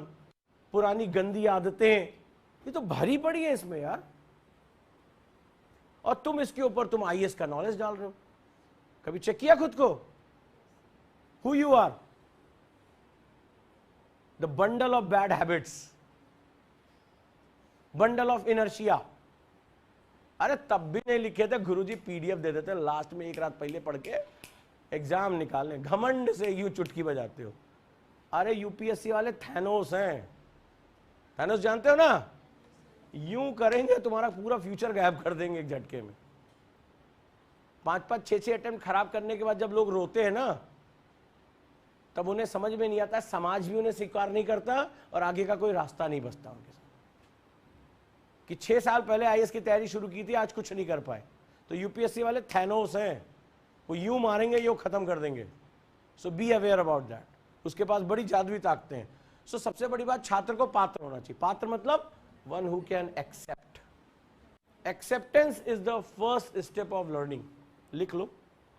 पुरानी गंदी आदतें, ये तो भरी पड़ी है इसमें यार। और तुम इसके ऊपर तुम IAS का नॉलेज डाल रहे हो। कभी चेक किया खुद को? Who you are? The bundle of bad habits, bundle of inertia. अरे तब भी नहीं लिखे थे, गुरुजी PDF दे देते लास्ट में, एक रात पहले पढ़ के एग्जाम निकालने। घमंड से यूं चुटकी बजाते हो। अरे UPSC वाले थैनोस हैं। थैनोस जानते हो ना? यूं करेंगे तुम्हारा पूरा फ्यूचर गायब कर देंगे एक झटके में। 5-5, 6-6 अटेम्प्ट खराब करने के बाद जब लोग रोते हैं ना, तब उन्हें समझ में नहीं आता, समाज भी उन्हें स्वीकार नहीं करता और आगे का कोई रास्ता नहीं बचता उनके साथ। कि 6 साल पहले IAS की तैयारी शुरू की थी, आज कुछ नहीं कर पाए। तो UPSC वाले थैनोस हैं, वो यूं मारेंगे, यूं खत्म कर देंगे। सो बी अवेयर अबाउट दैट। उसके पास बड़ी जादुई ताकतें हैं। सो सबसे बड़ी बात, छात्र को पात्र होना चाहिए। पात्र मतलब one who can accept. Acceptance is the first step of learning. लिख लो,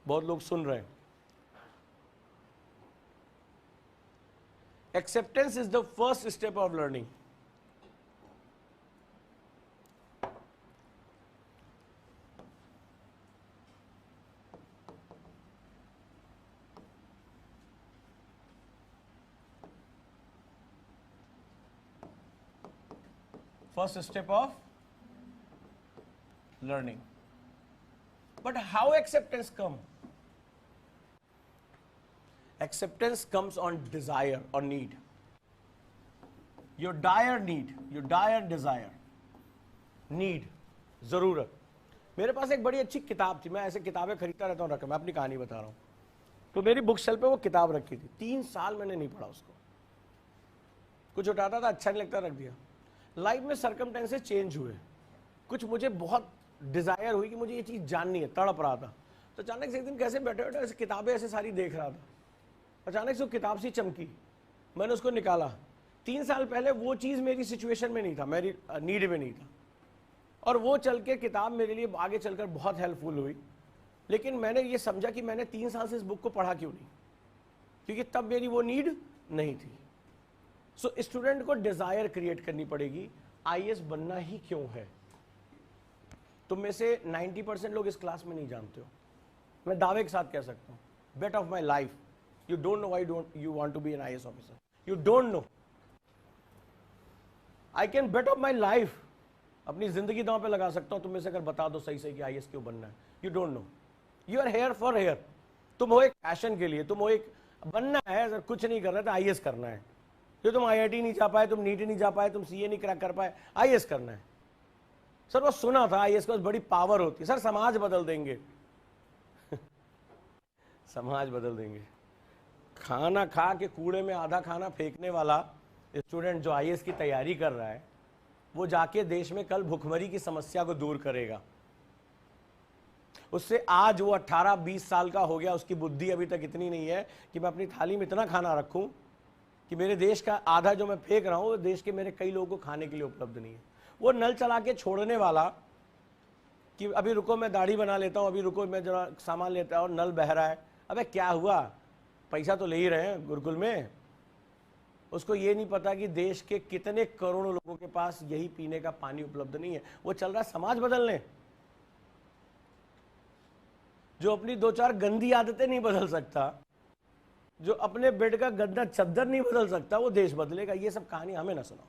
बहुत लोग सुन रहे हैं। Acceptance is the first step of learning. First step of learning. But how acceptance come? Acceptance comes on desire or need. Your dire need, your dire desire, need, जरूरत। मेरे पास एक बड़ी अच्छी किताब थी, मैं ऐसे किताबें खरीदता रहता हूँ, मैं अपनी कहानी बता रहा हूँ। तो मेरी बुक शेल्फ पे वो किताब रखी थी, 3 साल मैंने नहीं पढ़ा उसको। कुछ उठाता था अच्छा नहीं लगता, रख दिया। लाइफ में सर्कमस्टेंसेस चेंज हुए, कुछ मुझे बहुत डिजायर हुई कि मुझे ये चीज जाननी है, तड़प रहा था। तो अचानक से एक दिन कैसे बैठे बैठे ऐसे किताबें ऐसे सारी देख रहा था, अचानक से वो किताब सी चमकी, मैंने उसको निकाला। 3 साल पहले वो चीज मेरी सिचुएशन में नहीं था, मेरी नीड में नहीं था, और वो चल के किताब मेरे लिए आगे चलकर बहुत हेल्पफुल हुई। लेकिन मैंने ये समझा कि मैंने 3 साल से इस बुक को पढ़ा क्यों नहीं, क्योंकि तब मेरी वो नीड नहीं थी। सो स्टूडेंट को डिजायर क्रिएट करनी पड़ेगी, आईएएस बनना ही क्यों है। तुम में से 90% लोग इस क्लास में नहीं जानते हो, मैं दावे के साथ कह सकता हूं, bet of my life you don't know why don't you want to be an IAS officer, you don't know. I can bet of my life, अपनी जिंदगी दांव पे लगा सकता हूं तुम में से अगर बता दो सही सही कि आईएएस क्यों बनना है। You don't know, you are here for here, तुम हो एक पैशन के लिए, तुम हो एक बनना है, अगर कुछ नहीं कर रहे तो आईएएस करना है। जो तुम आईआईटी नहीं जा पाए, तुम नीट नहीं जा पाए, तुम सीए नहीं क्रैक कर पाए, आईएएस करना है। सर वो सुना था आईएएस को बड़ी पावर होती है, सर समाज बदल देंगे समाज बदल देंगे। खाना खा के कूड़े में आधा खाना फेंकने वाला स्टूडेंट जो आईएएस की तैयारी कर रहा है, वो जाके देश में कल भुखमरी की समस्या को दूर करेगा। उससे आज वो 18-20 साल का हो गया, उसकी बुद्धि अभी तक इतनी नहीं है कि मैं अपनी थाली में इतना खाना रखूं कि मेरे देश का आधा जो मैं फेंक रहा हूं वो देश के मेरे कई लोगों को खाने के लिए उपलब्ध नहीं है। वो नल चला के छोड़ने वाला कि अभी रुको मैं दाढ़ी बना लेता हूं, अभी रुको मैं जरा सामान लेता हूं, और नल बह रहा है, अबे क्या हुआ, पैसा तो ले ही रहे हैं गुरुकुल में। उसको ये नहीं पता कि देश के कितने करोड़ों लोगों के पास यही पीने का पानी उपलब्ध नहीं है। वो चल रहा है समाज बदलने। जो अपनी 2-4 गंदी आदतें नहीं बदल सकता, जो अपने बेड का गंदा चद्दर नहीं बदल सकता, वो देश बदलेगा। ये सब कहानी हमें ना सुनाओ।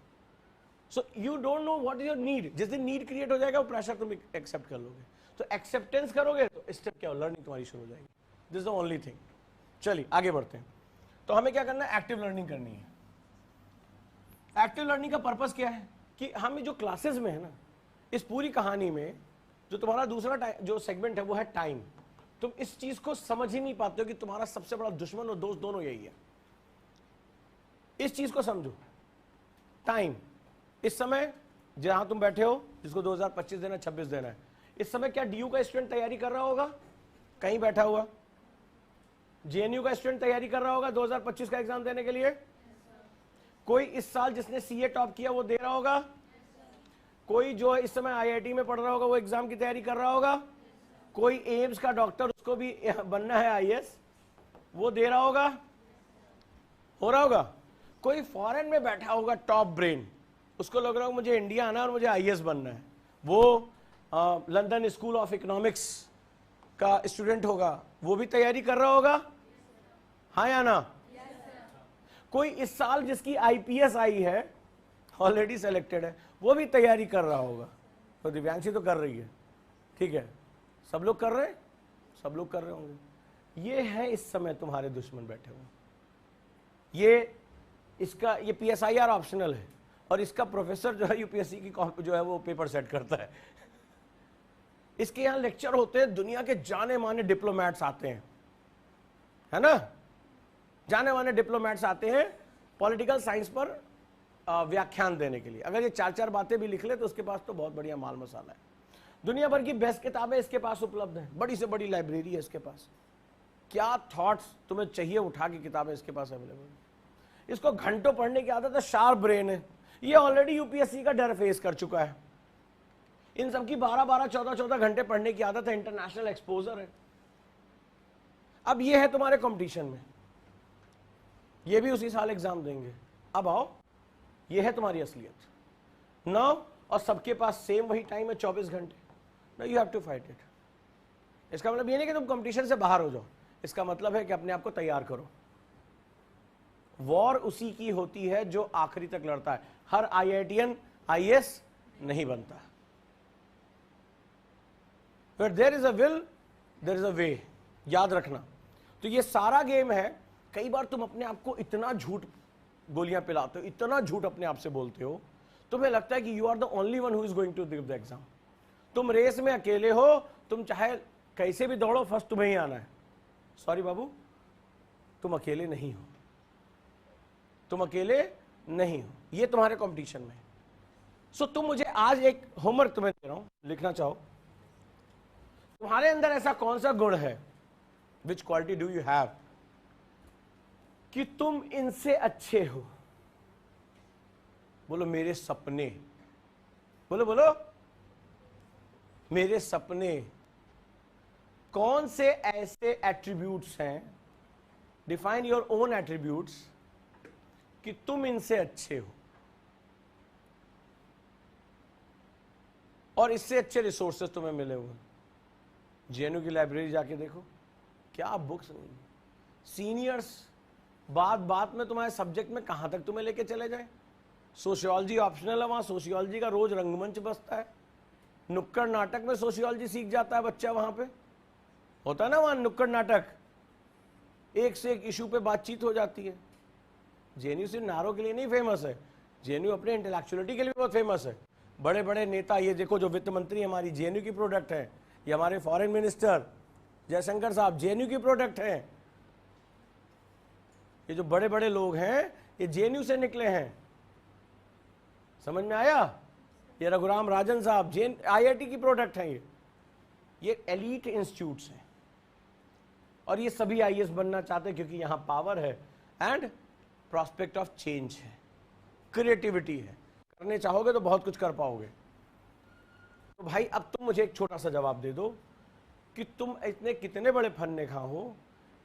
So you don't know what is your need. जिस दिन नीड क्रिएट हो जाएगा वो प्रेशर तुम एक्सेप्ट कर लोगे, तो एक्सेप्टेंस करोगे तो स्टेप क्या हो, लर्निंग तुम्हारी शुरू हो जाएगी। This is the only thing. चलिए आगे बढ़ते हैं। तो हमें क्या करना है, एक्टिव लर्निंग करनी है। एक्टिव लर्निंग का पर्पस क्या है कि हम जो क्लासेस में है ना, इस पूरी कहानी में जो तुम्हारा दूसरा जो सेगमेंट है वो है टाइम। तुम इस चीज को समझ ही नहीं पाते हो कि तुम्हारा सबसे बड़ा दुश्मन और दोस्त दोनों यही है। इस चीज को समझो, टाइम। इस समय जहां तुम बैठे हो, जिसको 2025 देना, 26 देना है, इस समय क्या डीयू का स्टूडेंट तैयारी कर रहा होगा कहीं बैठा हुआ? जेएनयू का स्टूडेंट तैयारी कर रहा होगा 2025 का एग्जाम देने के लिए? कोई इस साल जिसने सीए टॉप किया वो दे रहा होगा? कोई जो इस समय आईआईटी में पढ़ रहा होगा वो एग्जाम की तैयारी कर रहा होगा? कोई एम्स का डॉक्टर, उसको भी बनना है आईएएस, वो दे रहा होगा? हो रहा होगा? कोई फॉरेन में बैठा होगा टॉप ब्रेन, उसको लग रहा होगा मुझे इंडिया आना है और मुझे आईएएस बनना है, वो लंदन स्कूल ऑफ इकोनॉमिक्स का स्टूडेंट होगा, वो भी तैयारी कर रहा होगा? हाँ या ना? कोई इस साल जिसकी आईपीएस आई है, ऑलरेडी सेलेक्टेड है, वो भी तैयारी कर रहा होगा। तो दिव्यांशी तो कर रही है, ठीक है, सब लोग कर रहे हैं, सब लोग कर रहे होंगे। ये है इस समय तुम्हारे दुश्मन बैठे हुए। ये पीएसआईआर ऑप्शनल है, और इसका प्रोफेसर जो है यूपीएससी की जो है वो पेपर सेट करता है। इसके यहां लेक्चर होते हैं, दुनिया के जाने माने डिप्लोमैट्स आते हैं, है ना, जाने माने डिप्लोमैट्स आते हैं पॉलिटिकल साइंस पर व्याख्यान देने के लिए। अगर ये 4-4 बातें भी लिख ले तो उसके पास तो बहुत बढ़िया माल मसाला है। दुनिया भर की बेस्ट किताबें इसके पास उपलब्ध हैं, बड़ी से बड़ी लाइब्रेरी है इसके पास। क्या थॉट्स तुम्हें चाहिए उठा के किताबें इसके पास अवेलेबल है। इसको घंटों पढ़ने की आदत है, शार्प ब्रेन है, ये ऑलरेडी यूपीएससी का डर फेस कर चुका है। इन सबकी 12-12, 14-14 घंटे पढ़ने की आदत है, इंटरनेशनल एक्सपोजर है। अब ये है तुम्हारे कंपटीशन में, ये भी उसी साल एग्जाम देंगे। अब आओ, ये है तुम्हारी असलियत नाउ, और सबके पास सेम वही टाइम है, 24 घंटे। Now you have to fight it. इसका मतलब ये नहीं कि तुम कंपटीशन से बाहर हो जाओ, इसका मतलब है कि अपने आप को तैयार करो। वॉर उसी की होती है जो आखिरी तक लड़ता है। हर आईआईटीएन आईएएस नहीं बनता। Where there is a will, there is a way, याद रखना। तो ये सारा गेम है। कई बार तुम अपने आप को इतना झूठ गोलियां पिलाते हो, इतना झूठ अपने आप से बोलते हो, तुम्हें लगता है कि you are the only one who is going to give the exam. तुम रेस में अकेले हो, तुम चाहे कैसे भी दौड़ो, फर्स्ट तुम्हें ही आना है। सॉरी बाबू, तुम अकेले नहीं हो, तुम अकेले नहीं हो। ये तुम्हारे कंपटीशन में। सो तुम मुझे आज एक होमवर्क तुम्हें दे रहा हूं, लिखना चाहो तुम्हारे अंदर ऐसा कौन सा गुण है, विच क्वालिटी डू यू हैव, कि तुम इनसे अच्छे हो। बोलो मेरे सपने, बोलो बोलो मेरे सपने। कौन से ऐसे एट्रीब्यूट्स हैं, डिफाइन योर ओन एट्रीब्यूट्स, कि तुम इनसे अच्छे हो और इससे अच्छे रिसोर्सेज तुम्हें मिले हुए। जेएनयू की लाइब्रेरी जाके देखो, क्या बुक्स, सीनियर्स बात बात में तुम्हारे सब्जेक्ट में कहां तक तुम्हें लेके चले जाए। सोशियोलॉजी ऑप्शनल है, वहां सोशियोलॉजी का रोज रंगमंच बसता है, नुक्कड़ नाटक में सोशियोलॉजी सीख जाता है बच्चा, वहां पे होता है ना, वहां नुक्कड़ नाटक, एक से एक इशू पे बातचीत हो जाती है। जेएनयू सिर्फ नारों के लिए नहीं फेमस है, जेएनयू अपने इंटेलेक्चुअलिटी के लिए बहुत फेमस है। बड़े बड़े नेता, ये देखो जो वित्त मंत्री हमारी जेएनयू की प्रोडक्ट है, ये हमारे फॉरेन मिनिस्टर जयशंकर साहब जेएनयू की प्रोडक्ट हैं। ये जो बड़े बड़े लोग हैं ये जेएनयू से निकले हैं, समझ में आया। ये रघुराम राजन साहब आईआईटी की प्रोडक्ट हैं। ये एलीट इंस्टीट्यूट्स हैं और ये सभी आईएएस बनना चाहते हैं क्योंकि यहां पावर है एंड प्रॉस्पेक्ट ऑफ चेंज है, क्रिएटिविटी है, करने चाहोगे तो बहुत कुछ कर पाओगे। तो भाई अब तुम मुझे एक छोटा सा जवाब दे दो कि तुम इतने कितने बड़े फन्ने-खा हो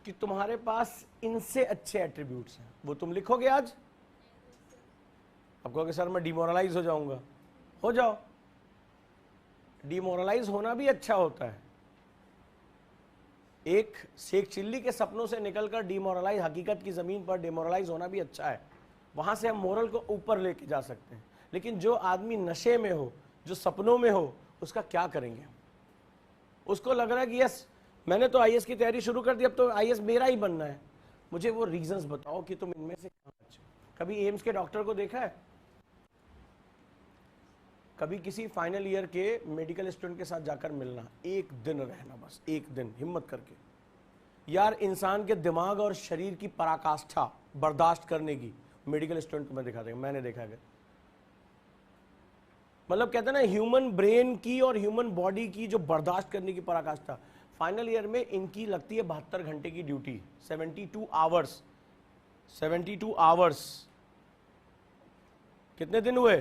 कि तुम्हारे पास इनसे अच्छे एट्रीब्यूट्स हैं। वो तुम लिखोगे आज। अब कहोगे सर मैं डिमोरलाइज हो जाऊंगा, हो जाओ। डिमोरलाइज होना भी अच्छा होता है। एक शेख चिल्ली के सपनों से निकलकर डिमोरलाइज, हकीकत की जमीन पर डिमोरलाइज होना भी अच्छा है। वहां से हम मोरल को ऊपर लेके जा सकते हैं। लेकिन जो आदमी नशे में हो, जो सपनों में हो, उसका क्या करेंगे। उसको लग रहा है कि यस मैंने तो आईएएस की तैयारी शुरू कर दी, अब तो आईएएस मेरा ही बनना है। मुझे वो रीजंस बताओ कि तुम इनमें से कहां अच्छे। कभी एम्स के डॉक्टर को देखा है, कभी किसी फाइनल ईयर के मेडिकल स्टूडेंट के साथ जाकर मिलना, एक दिन रहना, बस एक दिन हिम्मत करके। यार इंसान के दिमाग और शरीर की पराकाष्ठा बर्दाश्त करने की मेडिकल स्टूडेंट तुम्हें दिखा देगा, मैंने देखा है। मतलब कहते हैं ना ह्यूमन ब्रेन की और ह्यूमन बॉडी की जो बर्दाश्त करने की पराकाष्ठा, फाइनल ईयर में इनकी लगती है 72 घंटे की ड्यूटी, 72 आवर्स। 72 आवर्स कितने दिन हुए,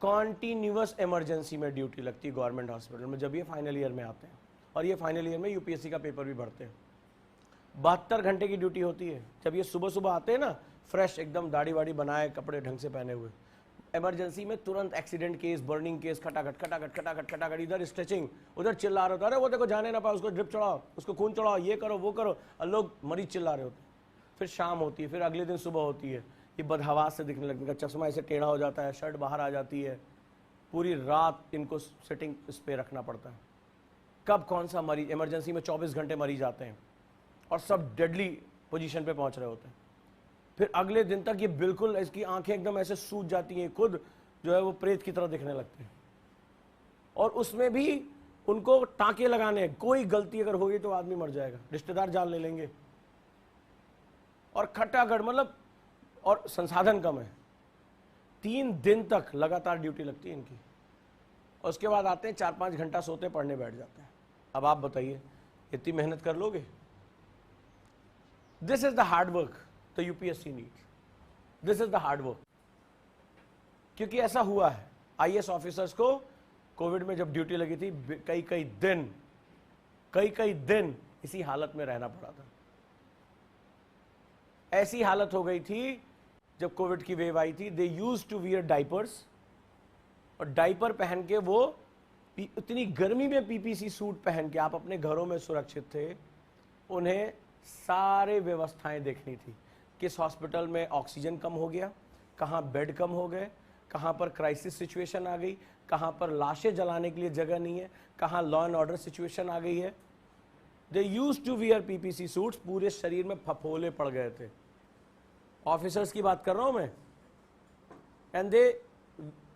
कॉन्टिन्यूअस इमरजेंसी में ड्यूटी लगती है गवर्नमेंट हॉस्पिटल में जब ये फाइनल ईयर में आते हैं। और ये फाइनल ईयर में यूपीएससी का पेपर भी भरते हैं। 72 घंटे की ड्यूटी होती है। जब ये सुबह सुबह आते हैं ना, फ्रेश एकदम, दाढ़ी वाड़ी बनाए, कपड़े ढंग से पहने हुए, इमरजेंसी में तुरंत एक्सीडेंट केस, बर्निंग केस, खटाखट खटाखट खटाखट खटाखट, इधर स्ट्रेचिंग, उधर चिल्ला रहे होते, अरे वो देखो जाने ना पाए, उसको ड्रिप चढ़ाओ, उसको खून चढ़ाओ, ये करो वो करो, और लोग मरीज चिल्ला रहे होते हैं। फिर शाम होती है, फिर अगले दिन सुबह होती है, ये बदहवास से दिखने लगता है, चश्मा ऐसे टेढ़ा हो जाता है, शर्ट बाहर आ जाती है, पूरी रात इनको सिटिंग इस पे रखना पड़ता है। कब कौन सा मरीज, इमरजेंसी में 24 घंटे मरीज आते हैं और सब डेडली पोजीशन पे पहुंच रहे होते हैं। फिर अगले दिन तक ये बिल्कुल, इसकी आंखें एकदम ऐसे सूज जाती हैं, खुद जो है वो प्रेत की तरह दिखने लगते हैं। और उसमें भी उनको टांके लगाने, कोई गलती अगर होगी तो आदमी मर जाएगा, रिश्तेदार जान ले लेंगे, और खटाखट, मतलब, और संसाधन कम है। 3 दिन तक लगातार ड्यूटी लगती है इनकी, और उसके बाद आते हैं 4-5 घंटा सोते, पढ़ने बैठ जाते हैं। अब आप बताइए इतनी मेहनत कर लोगे? This is the hard work the UPSC needs, this is the hard work. क्योंकि ऐसा हुआ है, आईएएस ऑफिसर्स को कोविड में जब ड्यूटी लगी थी, कई कई दिन इसी हालत में रहना पड़ा था। ऐसी हालत हो गई थी जब कोविड की वेव आई थी, they used to wear diapers, और डाइपर पहन के वो इतनी गर्मी में पीपीसी सूट पहन के आप अपने घरों में सुरक्षित थे। उन्हें सारे व्यवस्थाएं देखनी थी, किस हॉस्पिटल में ऑक्सीजन कम हो गया, कहाँ बेड कम हो गए, कहाँ पर क्राइसिस सिचुएशन आ गई, कहाँ पर लाशें जलाने के लिए जगह नहीं है, कहाँ लॉ एंड ऑर्डर सिचुएशन आ गई है। They used to wear PPC suits, पूरे शरीर में फफोले पड़ गए थे। ऑफिसर्स की बात कर रहा हूं मैं। एंड दे,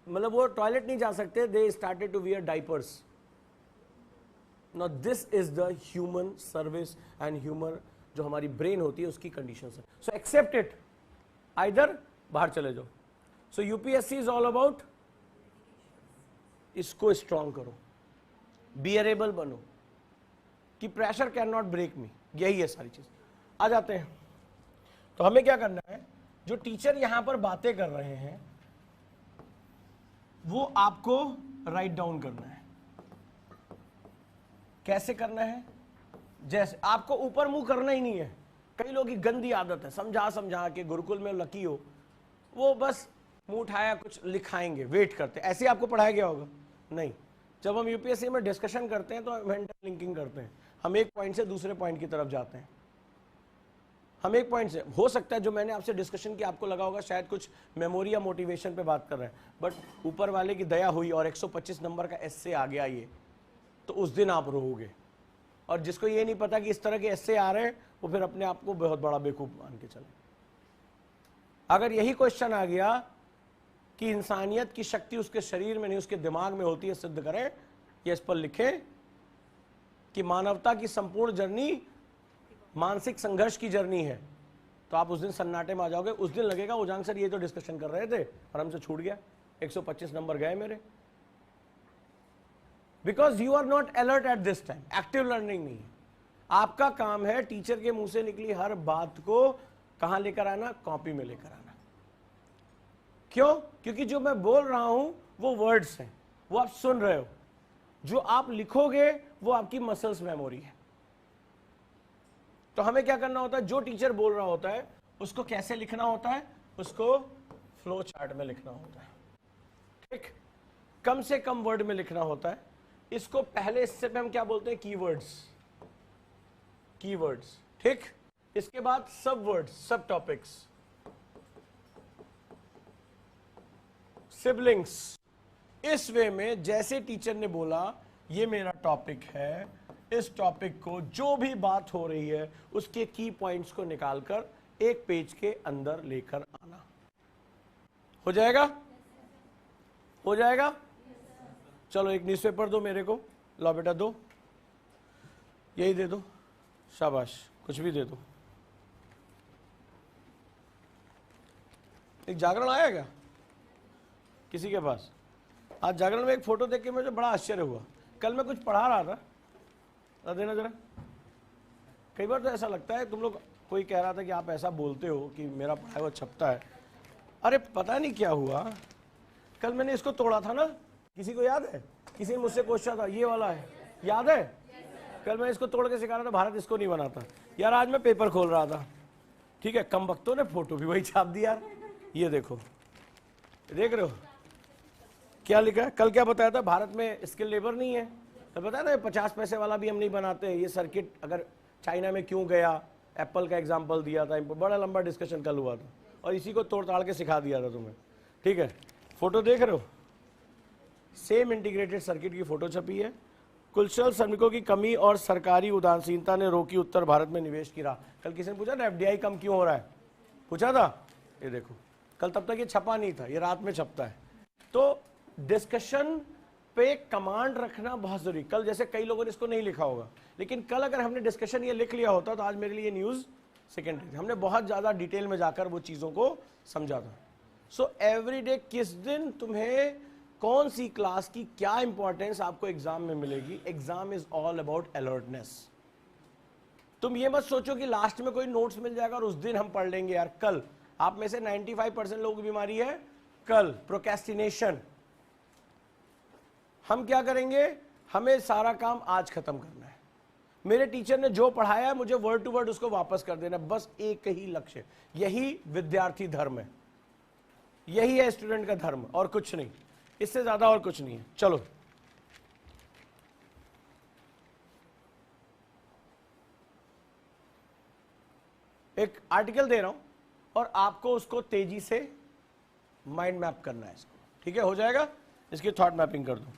मतलब वो टॉयलेट नहीं जा सकते, they started to wear diapers. Now this is the human service and human जो हमारी ब्रेन होती है उसकी कंडीशन है। सो एक्सेप्ट इट, आइदर बाहर चले जाओ। सो यूपीएससी इज ऑल अबाउट, इसको स्ट्रांग करो, बियरेबल बनो, कि प्रेशर कैन नॉट ब्रेक मी, यही है सारी चीज। आ जाते हैं, तो हमें क्या करना है, जो टीचर यहां पर बातें कर रहे हैं वो आपको राइट डाउन करना है। कैसे करना है, जैसे आपको ऊपर मुंह करना ही नहीं है। कई लोगों की गंदी आदत है, समझा समझा के, गुरुकुल में लकी हो वो बस मुंह उठाया कुछ लिखाएंगे, वेट करते, ऐसे आपको पढ़ाया गया होगा नहीं। जब हम यूपीएससी में डिस्कशन करते हैं तो मेंटल लिंकिंग करते हैं, हम एक पॉइंट से दूसरे पॉइंट की तरफ जाते हैं। हम एक पॉइंट से, हो सकता है जो मैंने आपसे डिस्कशन किया आपको लगा होगा शायद कुछ मेमोरी या मोटिवेशन पे बात कर रहे हैं, बट ऊपर वाले की दया हुई और 125 नंबर का एस्से आ गया ये, तो उस दिन आप रोओगे। और जिसको ये नहीं पता कि इस तरह के एस्से आ रहे हैं वो फिर अपने आप को बहुत बड़ा बेवकूफ मान के चले। अगर यही क्वेश्चन आ गया कि इंसानियत की शक्ति उसके शरीर में नहीं उसके दिमाग में होती है, सिद्ध करें, या इस पर लिखें कि मानवता की संपूर्ण जर्नी मानसिक संघर्ष की जर्नी है, तो आप उस दिन सन्नाटे में आ जाओगे। उस दिन लगेगा उजांग सर ये तो डिस्कशन कर रहे थे और हमसे छूट गया, 125 नंबर गए मेरे। Because you are not alert at this time, active learning नहीं है। आपका काम है टीचर के मुंह से निकली हर बात को कहां लेकर आना, कॉपी में लेकर आना। क्यों? क्योंकि जो मैं बोल रहा हूं वो वर्ड्स हैं, वो आप सुन रहे हो, जो आप लिखोगे वो आपकी मसल्स मेमोरी है। तो हमें क्या करना होता है, जो टीचर बोल रहा होता है उसको कैसे लिखना होता है, उसको फ्लो चार्ट में लिखना होता है, ठीक, कम से कम वर्ड में लिखना होता है। इसको पहले स्टेप में हम क्या बोलते हैं, कीवर्ड्स, कीवर्ड्स, ठीक। इसके बाद सब वर्ड्स, सब टॉपिक्स, सिबलिंग्स। इस वे में जैसे टीचर ने बोला ये मेरा टॉपिक है, इस टॉपिक को जो भी बात हो रही है उसके की पॉइंट्स को निकालकर एक पेज के अंदर लेकर आना। हो जाएगा? हो जाएगा? चलो एक न्यूज़पेपर दो मेरे को, लो बेटा दो, यही दे दो, शाबाश, कुछ भी दे दो। एक जागरण आया क्या किसी के पास? आज जागरण में एक फोटो देख के मुझे बड़ा आश्चर्य हुआ। कल मैं कुछ पढ़ा रहा था, देना जरा। कई बार तो ऐसा लगता है, तुम लोग, कोई कह रहा था कि आप ऐसा बोलते हो कि मेरा पढ़ाया हुआ छपता है। अरे पता नहीं क्या हुआ, कल मैंने इसको तोड़ा था ना, किसी को याद है? किसी ने मुझसे पूछा था ये वाला है, याद है? कल मैं इसको तोड़ के सिखा रहा था, भारत इसको नहीं बनाता। यार आज मैं पेपर खोल रहा था, ठीक है, कम वक्तों ने फोटो भी वही छाप दी यार। ये देखो, देख रहे हो क्या लिखा है? कल क्या बताया था, भारत में स्किल लेबर नहीं है, तो बताया ना 50 पैसे वाला भी हम नहीं बनाते। ये सर्किट अगर चाइना में क्यों गया, एप्पल का एग्जांपल दिया था, बड़ा लंबा डिस्कशन कल हुआ था, और इसी को तोड़ ताड़ के सिखा दिया था तुम्हें, ठीक है। फोटो देख रहे हो, सेम इंटीग्रेटेड सर्किट की फोटो छपी है। कुशल श्रमिकों की कमी और सरकारी उदासीनता ने रोकी उत्तर भारत में निवेश की राह। कल किसी ने पूछा ना एफडीआई कम क्यों हो रहा है, पूछा था, ये देखो कल तब तक ये छपा नहीं था, ये रात में छपता है। तो डिस्कशन पे कमांड रखना बहुत जरूरी। कल जैसे कई लोगों ने इसको नहीं लिखा होगा, लेकिन कल अगर हमने डिस्कशन ये लिख लिया होता तो आज मेरे लिए न्यूज सेकेंडरी। हमने बहुत ज्यादा डिटेल में जाकर वो चीजों को समझा था। सो एवरीडे किस दिन तुम्हें कौन सी क्लास की क्या इंपॉर्टेंस आपको एग्जाम में मिलेगी। Exam is all about alertness. तुम ये मत सोचो कि लास्ट में कोई नोट्स मिल जाएगा और उस दिन हम पढ़ लेंगे। यार कल आप में से 95% लोगों की बीमारी है कल, प्रोक्रेस्टिनेशन। हम क्या करेंगे, हमें सारा काम आज खत्म करना है। मेरे टीचर ने जो पढ़ाया है मुझे वर्ड टू वर्ड उसको वापस कर देना, बस एक ही लक्ष्य। यही विद्यार्थी धर्म है, यही है स्टूडेंट का धर्म, और कुछ नहीं, इससे ज्यादा और कुछ नहीं है। चलो एक आर्टिकल दे रहा हूं और आपको उसको तेजी से माइंड मैप करना है इसको, ठीक है? हो जाएगा? इसकी थॉट मैपिंग कर दो।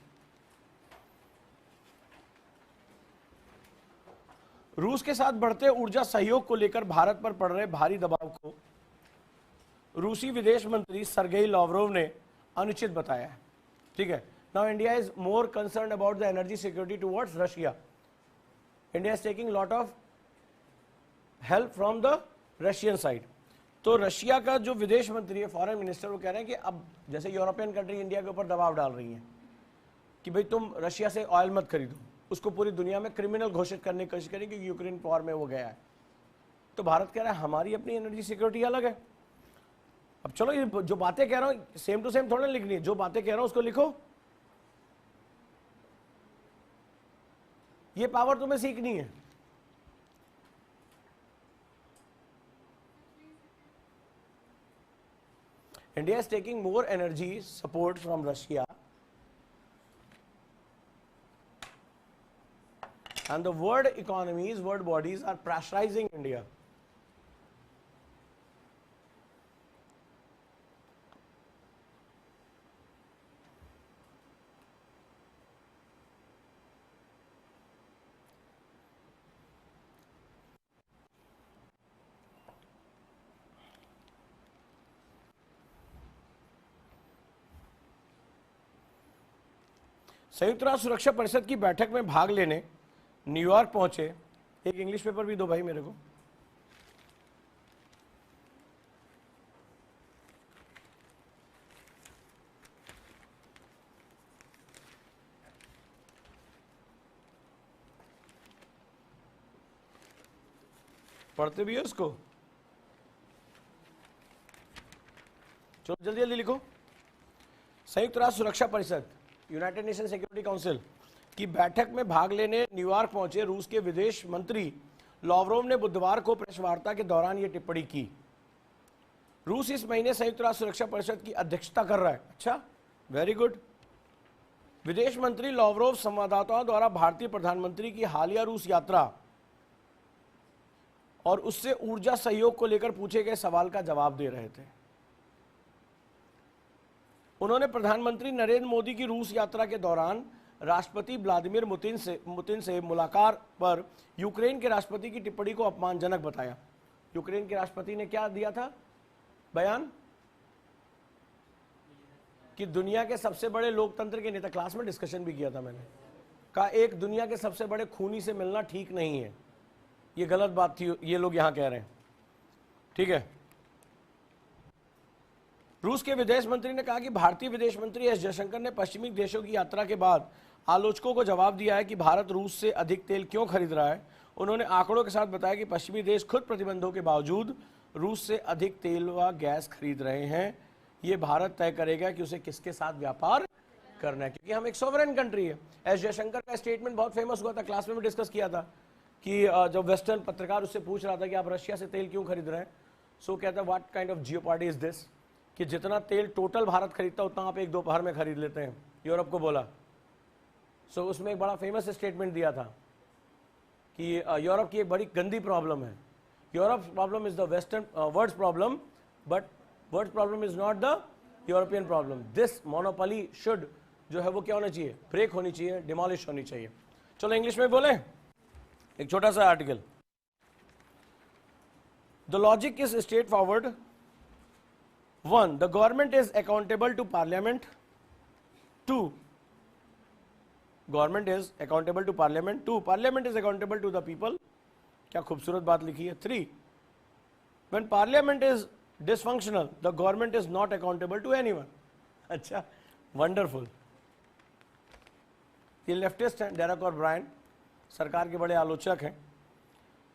रूस के साथ बढ़ते ऊर्जा सहयोग को लेकर भारत पर पड़ रहे भारी दबाव को रूसी विदेश मंत्री सरगेई लावरोव ने अनुचित बताया है, ठीक है। Now India is more concern about the energy security towards Russia. India is taking lot of help from the Russian side. तो रशिया का जो विदेश मंत्री है, फॉरेन मिनिस्टर, वो कह रहे हैं कि अब जैसे यूरोपियन कंट्री इंडिया के ऊपर दबाव डाल रही हैं कि भाई तुम रशिया से ऑयल मत खरीदो, उसको पूरी दुनिया में क्रिमिनल घोषित करने की कोशिश करें क्योंकि यूक्रेन वॉर में वो गया है। तो भारत कह रहा है हमारी अपनी एनर्जी सिक्योरिटी अलग है। अब चलो ये जो बातें कह रहा हूं सेम टू सेम थोड़ा लिखनी है, जो बातें कह रहा हूं उसको लिखो, ये पावर तुम्हें सीखनी है। India is taking more energy support from Russia, and the world economies, world bodies are pressurizing India. संयुक्त राष्ट्र सुरक्षा परिषद की बैठक में भाग लेने न्यूयॉर्क पहुंचे, एक इंग्लिश पेपर भी दो भाई मेरे को। पढ़ते भी है उसको, चलो जल्दी जल्दी लिखो। संयुक्त राष्ट्र सुरक्षा परिषद, यूनाइटेड नेशन सिक्योरिटी काउंसिल की बैठक में भाग लेने न्यूयॉर्क पहुंचे रूस के विदेश मंत्री लावरोव ने बुधवार को प्रेस वार्ता के दौरान यह टिप्पणी की। रूस इस महीने संयुक्त राष्ट्र सुरक्षा परिषद की अध्यक्षता कर रहा है। अच्छा, वेरी गुड। विदेश मंत्री लावरोव संवाददाताओं द्वारा भारतीय प्रधानमंत्री की हालिया रूस यात्रा और उससे ऊर्जा सहयोग को लेकर पूछे गए सवाल का जवाब दे रहे थे। उन्होंने प्रधानमंत्री नरेंद्र मोदी की रूस यात्रा के दौरान राष्ट्रपति व्लादिमीर पुतिन से मुलाकात पर यूक्रेन के राष्ट्रपति की टिप्पणी को अपमानजनक बताया। यूक्रेन के राष्ट्रपति ने क्या दिया था बयान कि दुनिया के सबसे बड़े लोकतंत्र के नेता, क्लास में डिस्कशन भी किया था मैंने, कहा एक दुनिया के सबसे बड़े खूनी से मिलना ठीक नहीं है। ये गलत बात थी, ये लोग यहां कह रहे हैं। ठीक है। रूस के विदेश मंत्री ने कहा कि भारतीय विदेश मंत्री एस जयशंकर ने पश्चिमी देशों की यात्रा के बाद आलोचकों को जवाब दिया है कि भारत रूस से अधिक तेल क्यों खरीद रहा है। उन्होंने आंकड़ों के साथ बताया कि पश्चिमी देश खुद प्रतिबंधों के बावजूद रूस से अधिक तेल व गैस खरीद रहे हैं। ये भारत तय करेगा कि उसे किसके साथ व्यापार करना है, क्योंकि हम एक सॉवरेन कंट्री है। एस जयशंकर का स्टेटमेंट बहुत फेमस हुआ था, क्लास में भी डिस्कस किया था कि जब वेस्टर्न पत्रकार उससे पूछ रहा था कि आप रशिया से तेल क्यों खरीद रहे हैं, सो कहता what kind of geopolity is this, कि जितना तेल टोटल भारत खरीदता उतना आप एक दोपहर में खरीद लेते हैं, यूरोप को बोला। सो उसमें एक बड़ा फेमस स्टेटमेंट दिया था कि यूरोप की एक बड़ी गंदी प्रॉब्लम है। Europe problem is the western world's problem, but world's problem is not the European problem. This monopoly should जो है वो क्या होना चाहिए, ब्रेक होनी चाहिए, डिमोलिश होनी चाहिए। चलो इंग्लिश में बोले एक छोटा सा article. The logic is straight forward. 1. The government is accountable to parliament. 2. Government is accountable to parliament. 2. Parliament is accountable to the people. क्या खूबसूरत बात लिखी है। 3. When parliament is dysfunctional, the government is not accountable to anyone. अच्छा, wonderful. ये leftist हैं, Derek और Brian, सरकार के बड़े आलोचक हैं।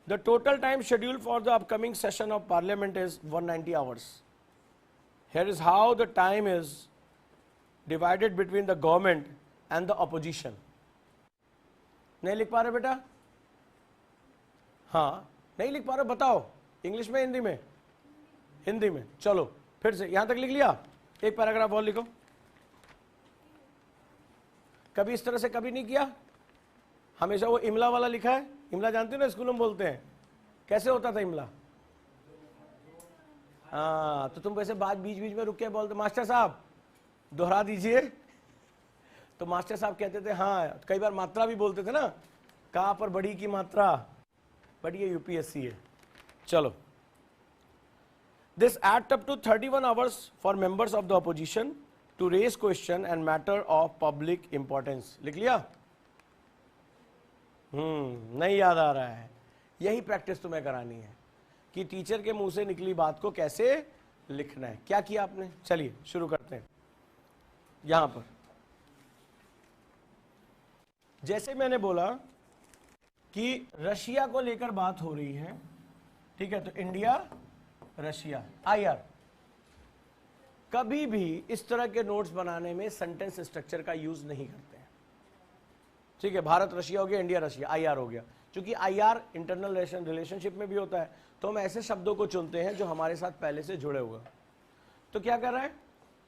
The total time scheduled for the upcoming session of parliament is 190 hours. Here is how the time is divided between the government and the opposition. नहीं लिख पा रहे बेटा? हाँ, नहीं लिख पा रहे, बताओ इंग्लिश में, हिंदी में? हिंदी में। चलो फिर से यहां तक लिख लिया, एक पैराग्राफ और लिखो। कभी इस तरह से कभी नहीं किया, हमेशा वो इमला वाला लिखा है। इमला जानते हो ना, स्कूल में बोलते हैं, कैसे होता था इमला? हाँ, तो तुम वैसे बात बीच बीच में रुक के बोलते मास्टर साहब दोहरा दीजिए, तो मास्टर साहब कहते थे हाँ। कई बार मात्रा भी बोलते थे ना, कहाँ पर बड़ी की मात्रा, बट ये यूपीएससी है। चलो, this at up to 31 hours for members of the opposition to raise question and matter of public importance. लिख लिया? नहीं याद आ रहा है, यही प्रैक्टिस तुम्हें करानी है कि टीचर के मुंह से निकली बात को कैसे लिखना है। क्या किया आपने? चलिए शुरू करते हैं। यहां पर जैसे मैंने बोला कि रशिया को लेकर बात हो रही है, ठीक है, तो इंडिया रशिया IR। कभी भी इस तरह के नोट्स बनाने में सेंटेंस स्ट्रक्चर का यूज नहीं करते हैं, ठीक है। भारत रशिया हो गया, इंडिया रशिया, IR हो गया। क्योंकि IR इंटरनल रिलेशनशिप में भी होता है, तो हम ऐसे शब्दों को चुनते हैं जो हमारे साथ पहले से जुड़े हुए। तो क्या कर रहा है?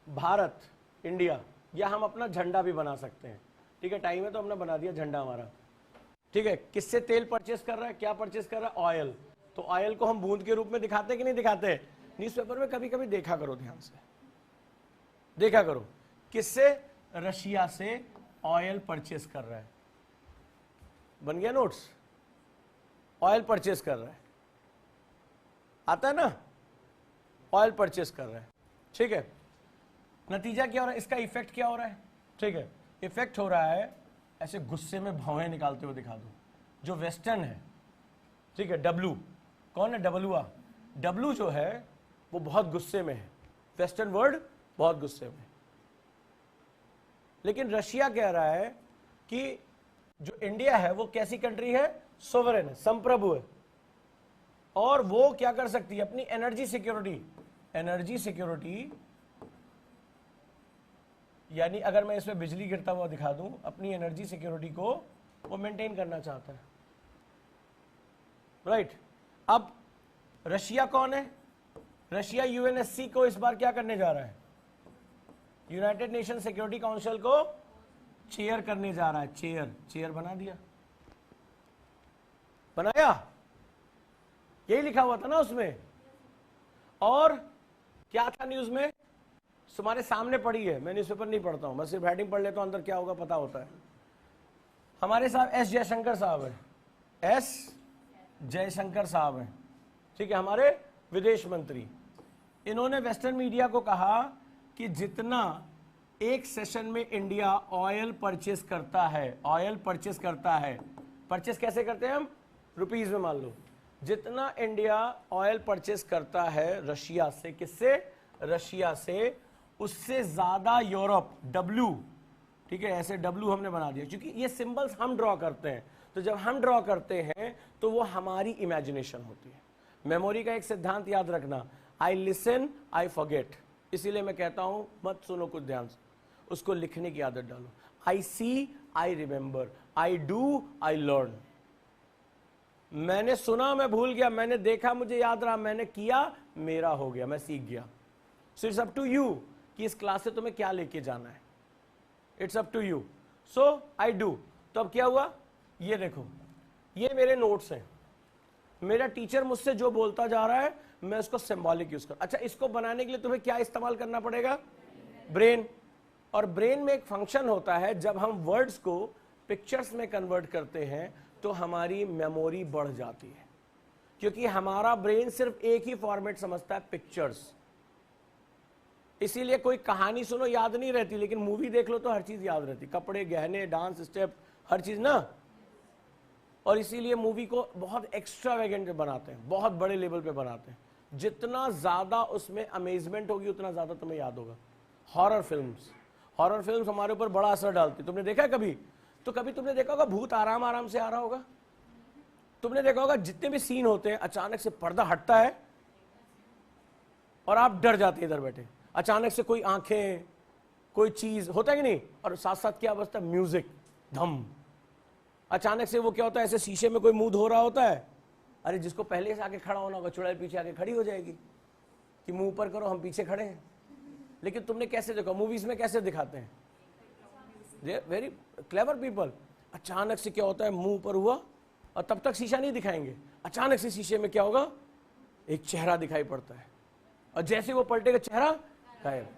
भारत इंडिया, या हम अपना झंडा भी बना सकते हैं, ठीक है। टाइम है तो हमने बना दिया झंडा हमारा, ठीक है। किससे तेल परचेस कर रहा है? क्या परचेस कर रहा है? ऑयल। तो ऑयल को हम बूंद के रूप में दिखाते हैं कि नहीं दिखाते? न्यूज़पेपर में कभी कभी देखा करो, ध्यान से देखा करो। किससे? रशिया से ऑयल परचेस कर रहा है। बन गया नोट्स। ऑयल परचेस कर रहा है, आता है ना, ऑयल परचेस कर रहा है, ठीक है। नतीजा क्या हो रहा है? इसका इफेक्ट क्या हो रहा है? ठीक है, इफेक्ट हो रहा है ऐसे गुस्से में भौहें निकालते हुए दिखा दो। जो वेस्टर्न है, ठीक है, डब्लू, कौन है? डब्लू जो है वो बहुत गुस्से में है, वेस्टर्न वर्ल्ड बहुत गुस्से में। लेकिन रशिया कह रहा है कि जो इंडिया है वो कैसी कंट्री है? सोवरेन है, संप्रभु है, और वो क्या कर सकती है? अपनी एनर्जी सिक्योरिटी, यानी अगर मैं इसमें बिजली गिरता हुआ दिखा दूं, अपनी एनर्जी सिक्योरिटी को वो मेंटेन करना चाहता है, राइट। अब रशिया कौन है? रशिया UNSC को इस बार क्या करने जा रहा है? यूनाइटेड नेशन सिक्योरिटी काउंसिल को चेयर करने जा रहा है। चेयर बना दिया, बनाया, यही लिखा हुआ था ना उसमें। और क्या था न्यूज में? तुम्हारे सामने पढ़ी है, मैं न्यूज़पेपर नहीं पढ़ता हूं, मैं सिर्फ हेडिंग पढ़ लेता हूं, अंदर क्या होगा पता होता है। हमारे साहब S जयशंकर साहब है, S जयशंकर साहब हैं, ठीक है, हमारे विदेश मंत्री। इन्होंने वेस्टर्न मीडिया को कहा कि जितना एक सेशन में इंडिया ऑयल परचेस करता है, परचेस कैसे करते हैं हम? रुपीज में मान लो। जितना इंडिया ऑयल परचेस करता है रशिया से, किससे? रशिया से, उससे ज्यादा यूरोप, W, ठीक है, ऐसे W हमने बना दिया क्योंकि ये सिंबल्स हम ड्रॉ करते हैं। तो जब हम ड्रॉ करते हैं तो वो हमारी इमेजिनेशन होती है। मेमोरी का एक सिद्धांत याद रखना, आई लिसन आई फॉरगेट। इसीलिए मैं कहता हूं मत सुनो कुछ ध्यान से, उसको लिखने की आदत डालो। I see I remember, I do I learn. मैंने सुना मैं भूल गया, मैंने देखा मुझे याद रहा, मैंने किया मेरा हो गया, मैं सीख गया। So it's up to you कि इस क्लास से तुम्हें क्या लेके जाना है, it's up to you. So I do. तो अब क्या हुआ? ये देखो, ये मेरे नोट्स हैं, मेरा टीचर मुझसे जो बोलता जा रहा है मैं उसको सिंबॉलिक यूज कर। अच्छा, इसको बनाने के लिए तुम्हें क्या इस्तेमाल करना पड़ेगा? ब्रेन। और ब्रेन में एक फंक्शन होता है, जब हम वर्ड्स को पिक्चर्स में कन्वर्ट करते हैं तो हमारी मेमोरी बढ़ जाती है, क्योंकि हमारा ब्रेन सिर्फ एक ही फॉर्मेट समझता है, पिक्चर्स। इसीलिए कोई कहानी सुनो याद नहीं रहती, लेकिन मूवी देख लो तो हर चीज याद रहती, कपड़े, गहने, डांस स्टेप, हर चीज ना। और इसीलिए मूवी को बहुत एक्स्ट्रावेगेंट बनाते हैं, बहुत बड़े लेवल पे बनाते हैं। जितना ज्यादा उसमें अमेजमेंट होगी उतना ज्यादा तुम्हें याद होगा। हॉरर फिल्म्स हमारे ऊपर बड़ा असर डालती। तुमने देखा है कभी? तो कभी तुमने देखा होगा भूत आराम आराम से आ रहा होगा। तुमने देखा होगा जितने भी सीन होते हैं अचानक से पर्दा हटता है और आप डर जाते हैं इधर बैठे। अचानक से कोई आंखें, कोई चीज होता है कि नहीं, और साथ साथ क्या बजता है? म्यूजिक, धम। अचानक से वो क्या होता है, ऐसे शीशे में कोई मुंह धो रहा होता है, अरे जिसको पहले से आके खड़ा होना होगा चुड़ैल पीछे आके खड़ी हो जाएगी कि मुंह ऊपर करो, हम पीछे खड़े हैं। लेकिन तुमने कैसे देखा? मूवीज में कैसे दिखाते हैं? Very clever people. अचानक से क्या होता है, मुंह ऊपर हुआ और तब तक शीशा नहीं दिखाएंगे, अचानक से शीशे में क्या होगा, एक चेहरा दिखाई पड़ता है, और जैसे वो पलटेगा चेहरा गायब।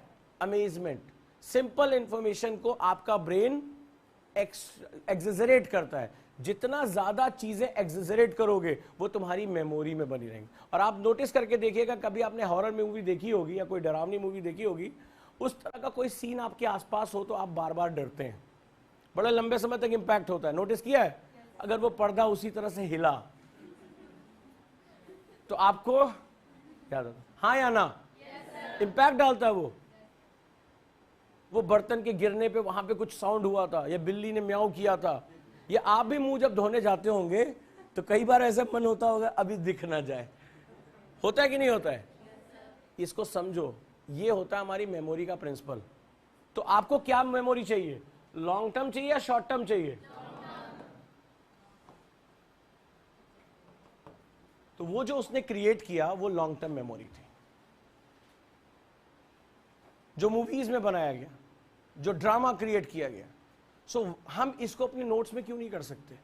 अमेजमेंट। सिंपल इंफॉर्मेशन को आपका ब्रेन एक्सेजरेट करता है। जितना ज्यादा चीजें एक्सेजरेट करोगे वो तुम्हारी मेमोरी में बनी रहेंगी। और आप नोटिस करके देखिएगा, कभी आपने हॉरर मूवी देखी होगी या कोई डरावनी मूवी देखी होगी, उस तरह का कोई सीन आपके आसपास हो तो आप बार बार डरते हैं, बड़े लंबे समय तक इंपैक्ट होता है। नोटिस किया है? अगर वो पर्दा उसी तरह से हिला तो आपको याद आता, हाँ या ना? इम्पैक्ट डालता है वो बर्तन के गिरने पे वहां पे कुछ साउंड हुआ था, या बिल्ली ने म्याऊ किया था, या आप भी मुंह जब धोने जाते होंगे तो कई बार ऐसा मन होता होगा अभी दिख ना जाए। होता है कि नहीं होता है? इसको समझो, ये होता है हमारी मेमोरी का प्रिंसिपल। तो आपको क्या मेमोरी चाहिए? लॉन्ग टर्म चाहिए या शॉर्ट टर्म चाहिए? तो वो जो उसने क्रिएट किया वो लॉन्ग टर्म मेमोरी थी, जो मूवीज में बनाया गया, जो ड्रामा क्रिएट किया गया। सो हम इसको अपने नोट्स में क्यों नहीं कर सकते?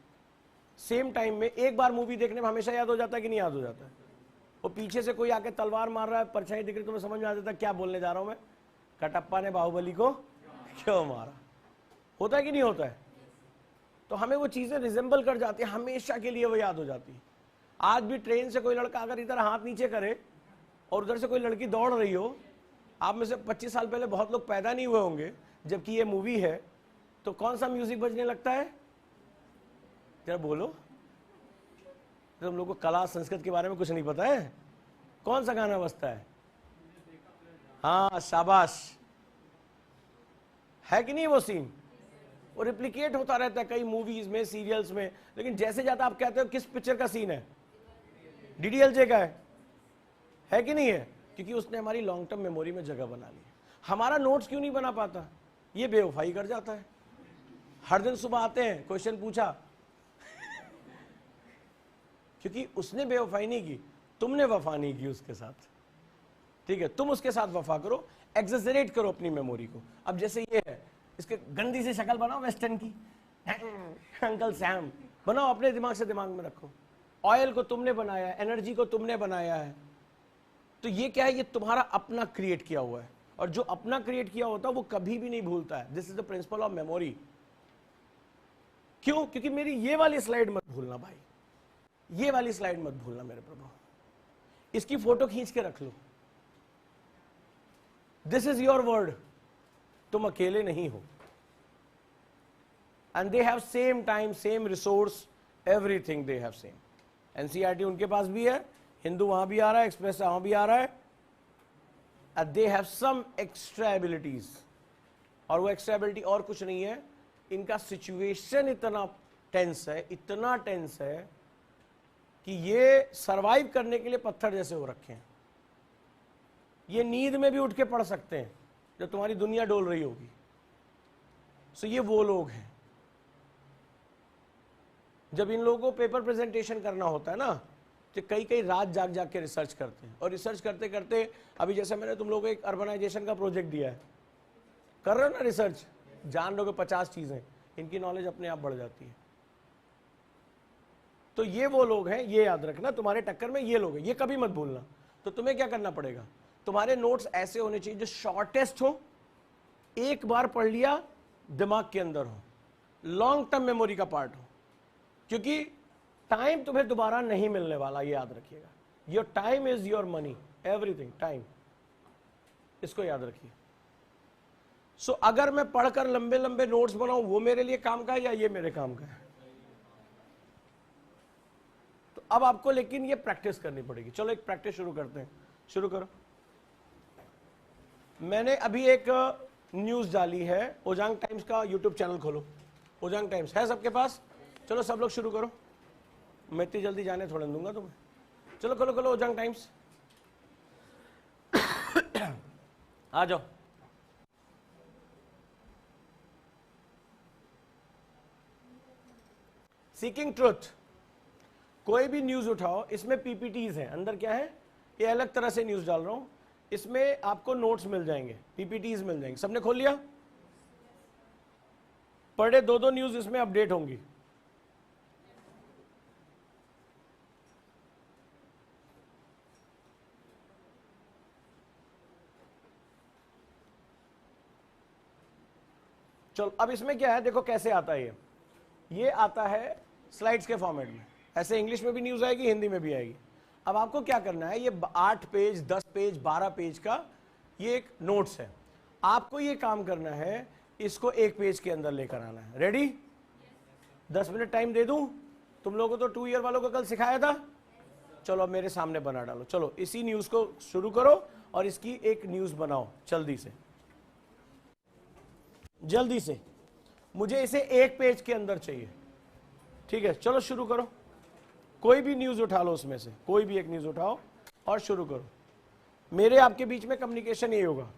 सेम टाइम में एक बार मूवी देखने में हमेशा याद हो जाता है कि नहीं याद हो जाता है? वो पीछे से कोई आके तलवार मार रहा है, परछाई दिख रही, तुम्हें समझ में आ जाता है क्या बोलने जा रहा हूं मैं, कटप्पा ने बाहुबली को क्यों मारा। होता है कि नहीं होता है? तो हमें वो चीजें रिजेंबल कर जाती है, हमेशा के लिए वो याद हो जाती है। आज भी ट्रेन से कोई लड़का अगर इधर हाथ नीचे करे और उधर से कोई लड़की दौड़ रही हो, आप में से 25 साल पहले बहुत लोग पैदा नहीं हुए होंगे जबकि ये मूवी है, तो कौन सा म्यूजिक बजने लगता है? जरा बोलो, तो तुम लोग को कला संस्कृत के बारे में कुछ नहीं पता है? कौन सा गाना बजता है? हाँ शाबाश, है कि नहीं वो सीन? वो रिप्लिकेट होता रहता है कई मूवीज में, सीरियल्स में, लेकिन जैसे जाता आप कहते हो किस पिक्चर का सीन है? डीडीएलजे का है कि नहीं है? क्योंकि उसने हमारी लॉन्ग टर्म मेमोरी में जगह बना ली। हमारा नोट्स क्यों नहीं बना पाता? ये बेवफाई कर जाता है। हर दिन सुबह आते हैं, क्वेश्चन पूछा क्योंकि उसने बेवफाई नहीं की, तुमने वफा नहीं की उसके साथ। ठीक है, तुम उसके साथ वफा करो, एक्सेजरेट करो अपनी मेमोरी को। अब जैसे ये है, इसके गंदी सी शक्ल बनाओ वेस्टर्न की, अंकल सैम बनाओ, अपने दिमाग से दिमाग में रखो। ऑयल को तुमने बनाया है, एनर्जी को तुमने बनाया है, तो ये क्या है? ये तुम्हारा अपना क्रिएट किया हुआ है, और जो अपना क्रिएट किया होता है वो कभी भी नहीं भूलता है। This is the principle of memory. क्यों? क्योंकि मेरी ये वाली स्लाइड मत भूलना भाई, ये वाली स्लाइड मत भूलना मेरे प्रभु, इसकी फोटो खींच के रख लो। दिस इज योर वर्ड, तुम अकेले नहीं हो। And they have same time, same resource, everything they have same. NCERT उनके पास भी है, हिंदू वहां भी आ रहा है, एक्सप्रेस वहां भी आ रहा है, and they have some extra abilities. और वो एक्स्ट्रा एबिलिटी और कुछ नहीं है, इनका सिचुएशन इतना टेंस है, इतना टेंस है कि ये सरवाइव करने के लिए पत्थर जैसे हो रखे हैं। ये नींद में भी उठ के पढ़ सकते हैं जब तुम्हारी दुनिया डोल रही होगी। सो ये वो लोग हैं, जब इन लोगों को पेपर प्रेजेंटेशन करना होता है ना, तो कई कई रात जाग जाग के रिसर्च करते हैं, और रिसर्च करते करते अभी जैसे मैंने तुम लोगों को एक अर्बनाइजेशन का प्रोजेक्ट दिया है, कर रहे हो ना रिसर्च, जान लोगे 50 चीजें, इनकी नॉलेज अपने आप बढ़ जाती है। तो ये वो लोग हैं, ये याद रखना, तुम्हारे टक्कर में ये लोग हैं, ये कभी मत भूलना। तो तुम्हें क्या करना पड़ेगा? तुम्हारे नोट्स ऐसे होने चाहिए जो शॉर्टेस्ट हो, एक बार पढ़ लिया दिमाग के अंदर हो, लॉन्ग टर्म मेमोरी का पार्ट हो, क्योंकि टाइम तुम्हें दोबारा नहीं मिलने वाला, ये याद रखिएगा। Your time is your money, everything time, इसको याद रखिए। सो अगर मैं पढ़कर लंबे लंबे नोट्स बनाऊं, वो मेरे लिए काम का है या ये मेरे काम का है? तो अब आपको लेकिन ये प्रैक्टिस करनी पड़ेगी। चलो एक प्रैक्टिस शुरू करते हैं, शुरू करो। मैंने अभी एक न्यूज डाली है, ओजांग टाइम्स का यूट्यूब चैनल खोलो। ओजांग टाइम्स है सबके पास? चलो सब लोग शुरू करो, मैं इतनी जल्दी जाने थोड़ा दूंगा तुम्हें। चलो खोलो खोलो ओजांग टाइम्स, आ जाओ। सीकिंग ट्रुथ, कोई भी न्यूज उठाओ, इसमें पीपीटीज हैं, अंदर क्या है, ये अलग तरह से न्यूज डाल रहा हूं, इसमें आपको नोट्स मिल जाएंगे, पीपीटीज मिल जाएंगे। सबने खोल लिया? पर डे 2-2 न्यूज इसमें अपडेट होंगी। चलो अब इसमें क्या है, देखो कैसे आता है ये आता है स्लाइड्स के फॉर्मेट में, ऐसे इंग्लिश में भी न्यूज आएगी, हिंदी में भी आएगी। अब आपको क्या करना है, ये 8 पेज, 10 पेज, 12 पेज का ये एक नोट्स है। आपको ये काम करना है, इसको 1 पेज के अंदर लेकर आना है। रेडी? 10 मिनट टाइम दे दूं? तुम लोगों को तो 2 ईयर वालों को कल सिखाया था, चलो अब मेरे सामने बना डालो, चलो इसी न्यूज को शुरू करो और इसकी एक न्यूज बनाओ जल्दी से, जल्दी से। मुझे इसे एक पेज के अंदर चाहिए, ठीक है? चलो शुरू करो, कोई भी न्यूज उठा लो उसमें से, कोई भी एक न्यूज उठाओ और शुरू करो। मेरे आपके बीच में कम्युनिकेशन ये होगा,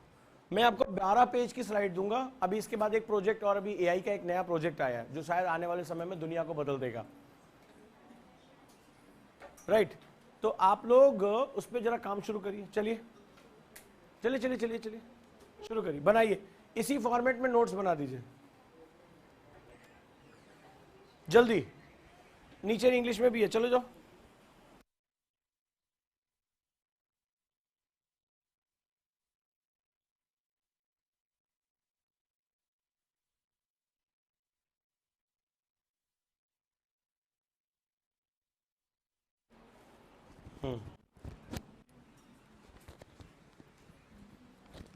मैं आपको 12 पेज की स्लाइड दूंगा। अभी इसके बाद एक प्रोजेक्ट, और अभी एआई का एक नया प्रोजेक्ट आया है जो शायद आने वाले समय में दुनिया को बदल देगा, राइट? तो आप लोग उस पर जरा काम शुरू करिए। चलिए चलिए चलिए चलिए चलिए शुरू करिए, बनाइए, इसी फॉर्मेट में नोट्स बना दीजिए जल्दी। नीचे इंग्लिश में भी है, चलो जाओ।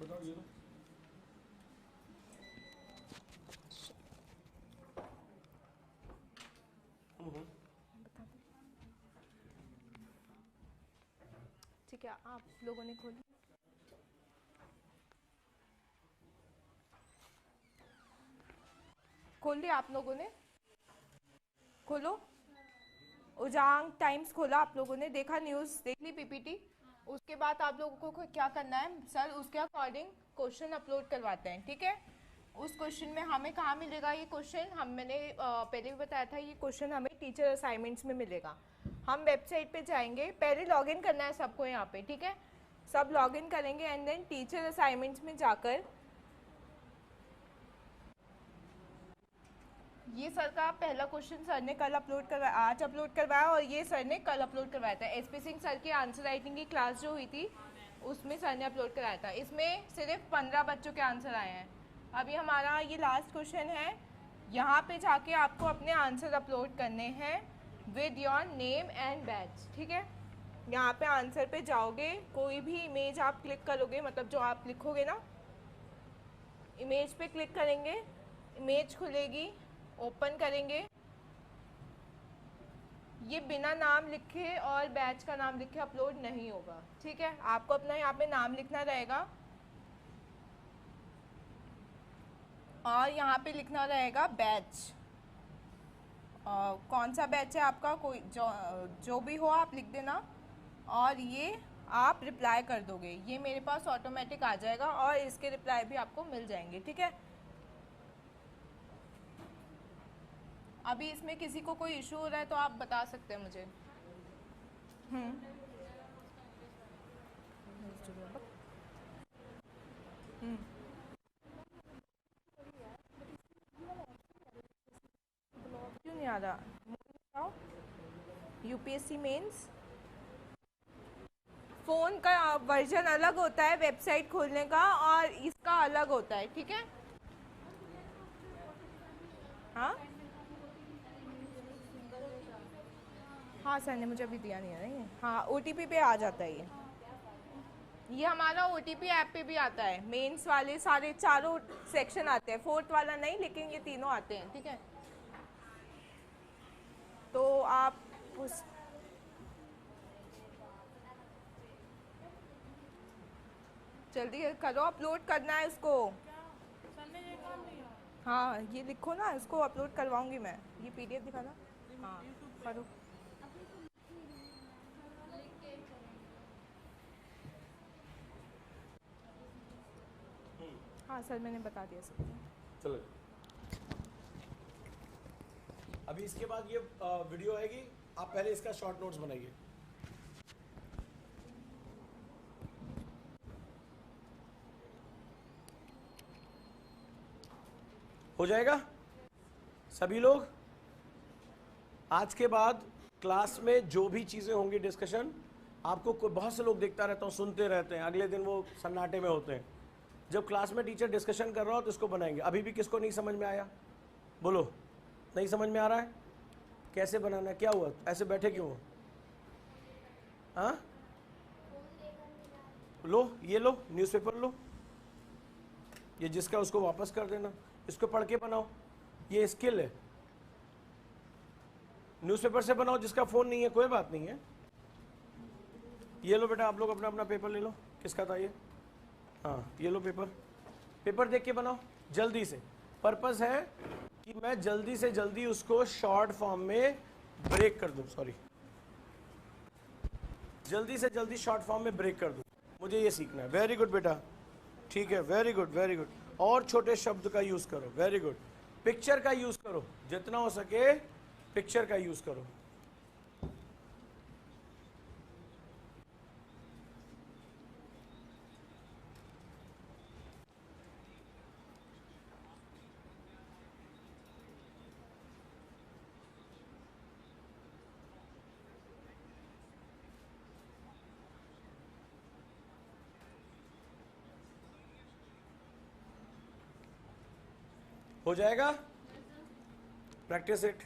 बताओ जी। ठीक है, आप लोगों ने खोली, खोल लिया आप लोगों ने? खोलो, उजांग टाइम्स खोला आप लोगों ने, देखा न्यूज़, देख ली पीपीटी? उसके बाद आप लोगों को क्या करना है सर, उसके अकॉर्डिंग क्वेश्चन अपलोड करवाते हैं, ठीक है? उस क्वेश्चन में हमें कहाँ मिलेगा ये क्वेश्चन, मैंने पहले भी बताया था, ये क्वेश्चन हमें टीचर असाइनमेंट्स में मिलेगा। हम वेबसाइट पे जाएंगे, पहले लॉगिन करना है सबको यहाँ पे, ठीक है? सब लॉगिन करेंगे एंड देन टीचर असाइनमेंट्स में जाकर ये सर का पहला क्वेश्चन सर ने कल अपलोड करवाया, आज अपलोड करवाया, और ये सर ने कल अपलोड करवाया था। एसपी सिंह सर की आंसर राइटिंग की क्लास जो हुई थी उसमें सर ने अपलोड कराया था। इसमें सिर्फ 15 बच्चों के आंसर आए हैं। अभी हमारा ये लास्ट क्वेश्चन है, यहाँ पे जाके आपको अपने आंसर अपलोड करने हैं with your name and batch, ठीक है? यहाँ पे आंसर पे जाओगे, कोई भी इमेज आप क्लिक करोगे, मतलब जो आप लिखोगे ना, इमेज पे क्लिक करेंगे, इमेज खुलेगी, ओपन करेंगे, ये बिना नाम लिखे और बैच का नाम लिखे अपलोड नहीं होगा, ठीक है? आपको अपना यहाँ पे नाम लिखना रहेगा और यहाँ पे लिखना रहेगा बैच, कौन सा बैच है आपका, कोई जो भी हो आप लिख देना, और ये आप रिप्लाई कर दोगे, ये मेरे पास ऑटोमेटिक आ जाएगा और इसके रिप्लाई भी आपको मिल जाएंगे, ठीक है? अभी इसमें किसी को कोई इशू हो रहा है तो आप बता सकते हैं मुझे। क्यों नहीं आ रहा? यूपीएससी मेंस फ़ोन का वर्जन अलग होता है वेबसाइट खोलने का, और इसका अलग होता है, ठीक है? हाँ हाँ सर ने मुझे अभी दिया नहीं है ये, हाँ ओटीपी पे आ जाता है ये हमारा ओटीपी ऐप पे भी आता है। मेंस वाले सारे चारों सेक्शन आते हैं, फोर्थ वाला नहीं, लेकिन ये तीनों आते हैं, ठीक है? तो आप उस जल्दी करो, अपलोड करना है उसको। हाँ ये लिखो ना, इसको अपलोड करवाऊंगी मैं, ये पीडीएफ दिखाना। हाँ करो। हाँ सर मैंने बता दिया सबको। चलो अभी इसके बाद ये वीडियो आएगी, आप पहले इसका शॉर्ट नोट्स बनाइए। हो जाएगा सभी लोग? आज के बाद क्लास में जो भी चीज़ें होंगी डिस्कशन, आपको बहुत से लोग देखता रहता हूँ, सुनते रहते हैं, अगले दिन वो सन्नाटे में होते हैं। जब क्लास में टीचर डिस्कशन कर रहा हो तो इसको बनाएंगे। अभी भी किसको नहीं समझ में आया? बोलो, नहीं समझ में आ रहा है? कैसे बनाना है? क्या हुआ, ऐसे बैठे क्यों हो? हाँ लो, ये लो न्यूज़पेपर लो, ये जिसका उसको वापस कर देना, इसको पढ़ के बनाओ, ये स्किल है। न्यूज़पेपर से बनाओ, जिसका फ़ोन नहीं है कोई बात नहीं है, ये लो बेटा, आप लोग अपना अपना पेपर ले लो। किसका था ये? हाँ, ये लो पेपर। पेपर देख के बनाओ जल्दी से। पर्पस है कि मैं जल्दी से जल्दी उसको शॉर्ट फॉर्म में ब्रेक कर दूं। सॉरी, जल्दी से जल्दी शॉर्ट फॉर्म में ब्रेक कर दूं। मुझे ये सीखना है। वेरी गुड बेटा, ठीक है, वेरी गुड वेरी गुड। और छोटे शब्द का यूज करो, वेरी गुड। पिक्चर का यूज करो, जितना हो सके पिक्चर का यूज करो। हो जाएगा, प्रैक्टिस इट।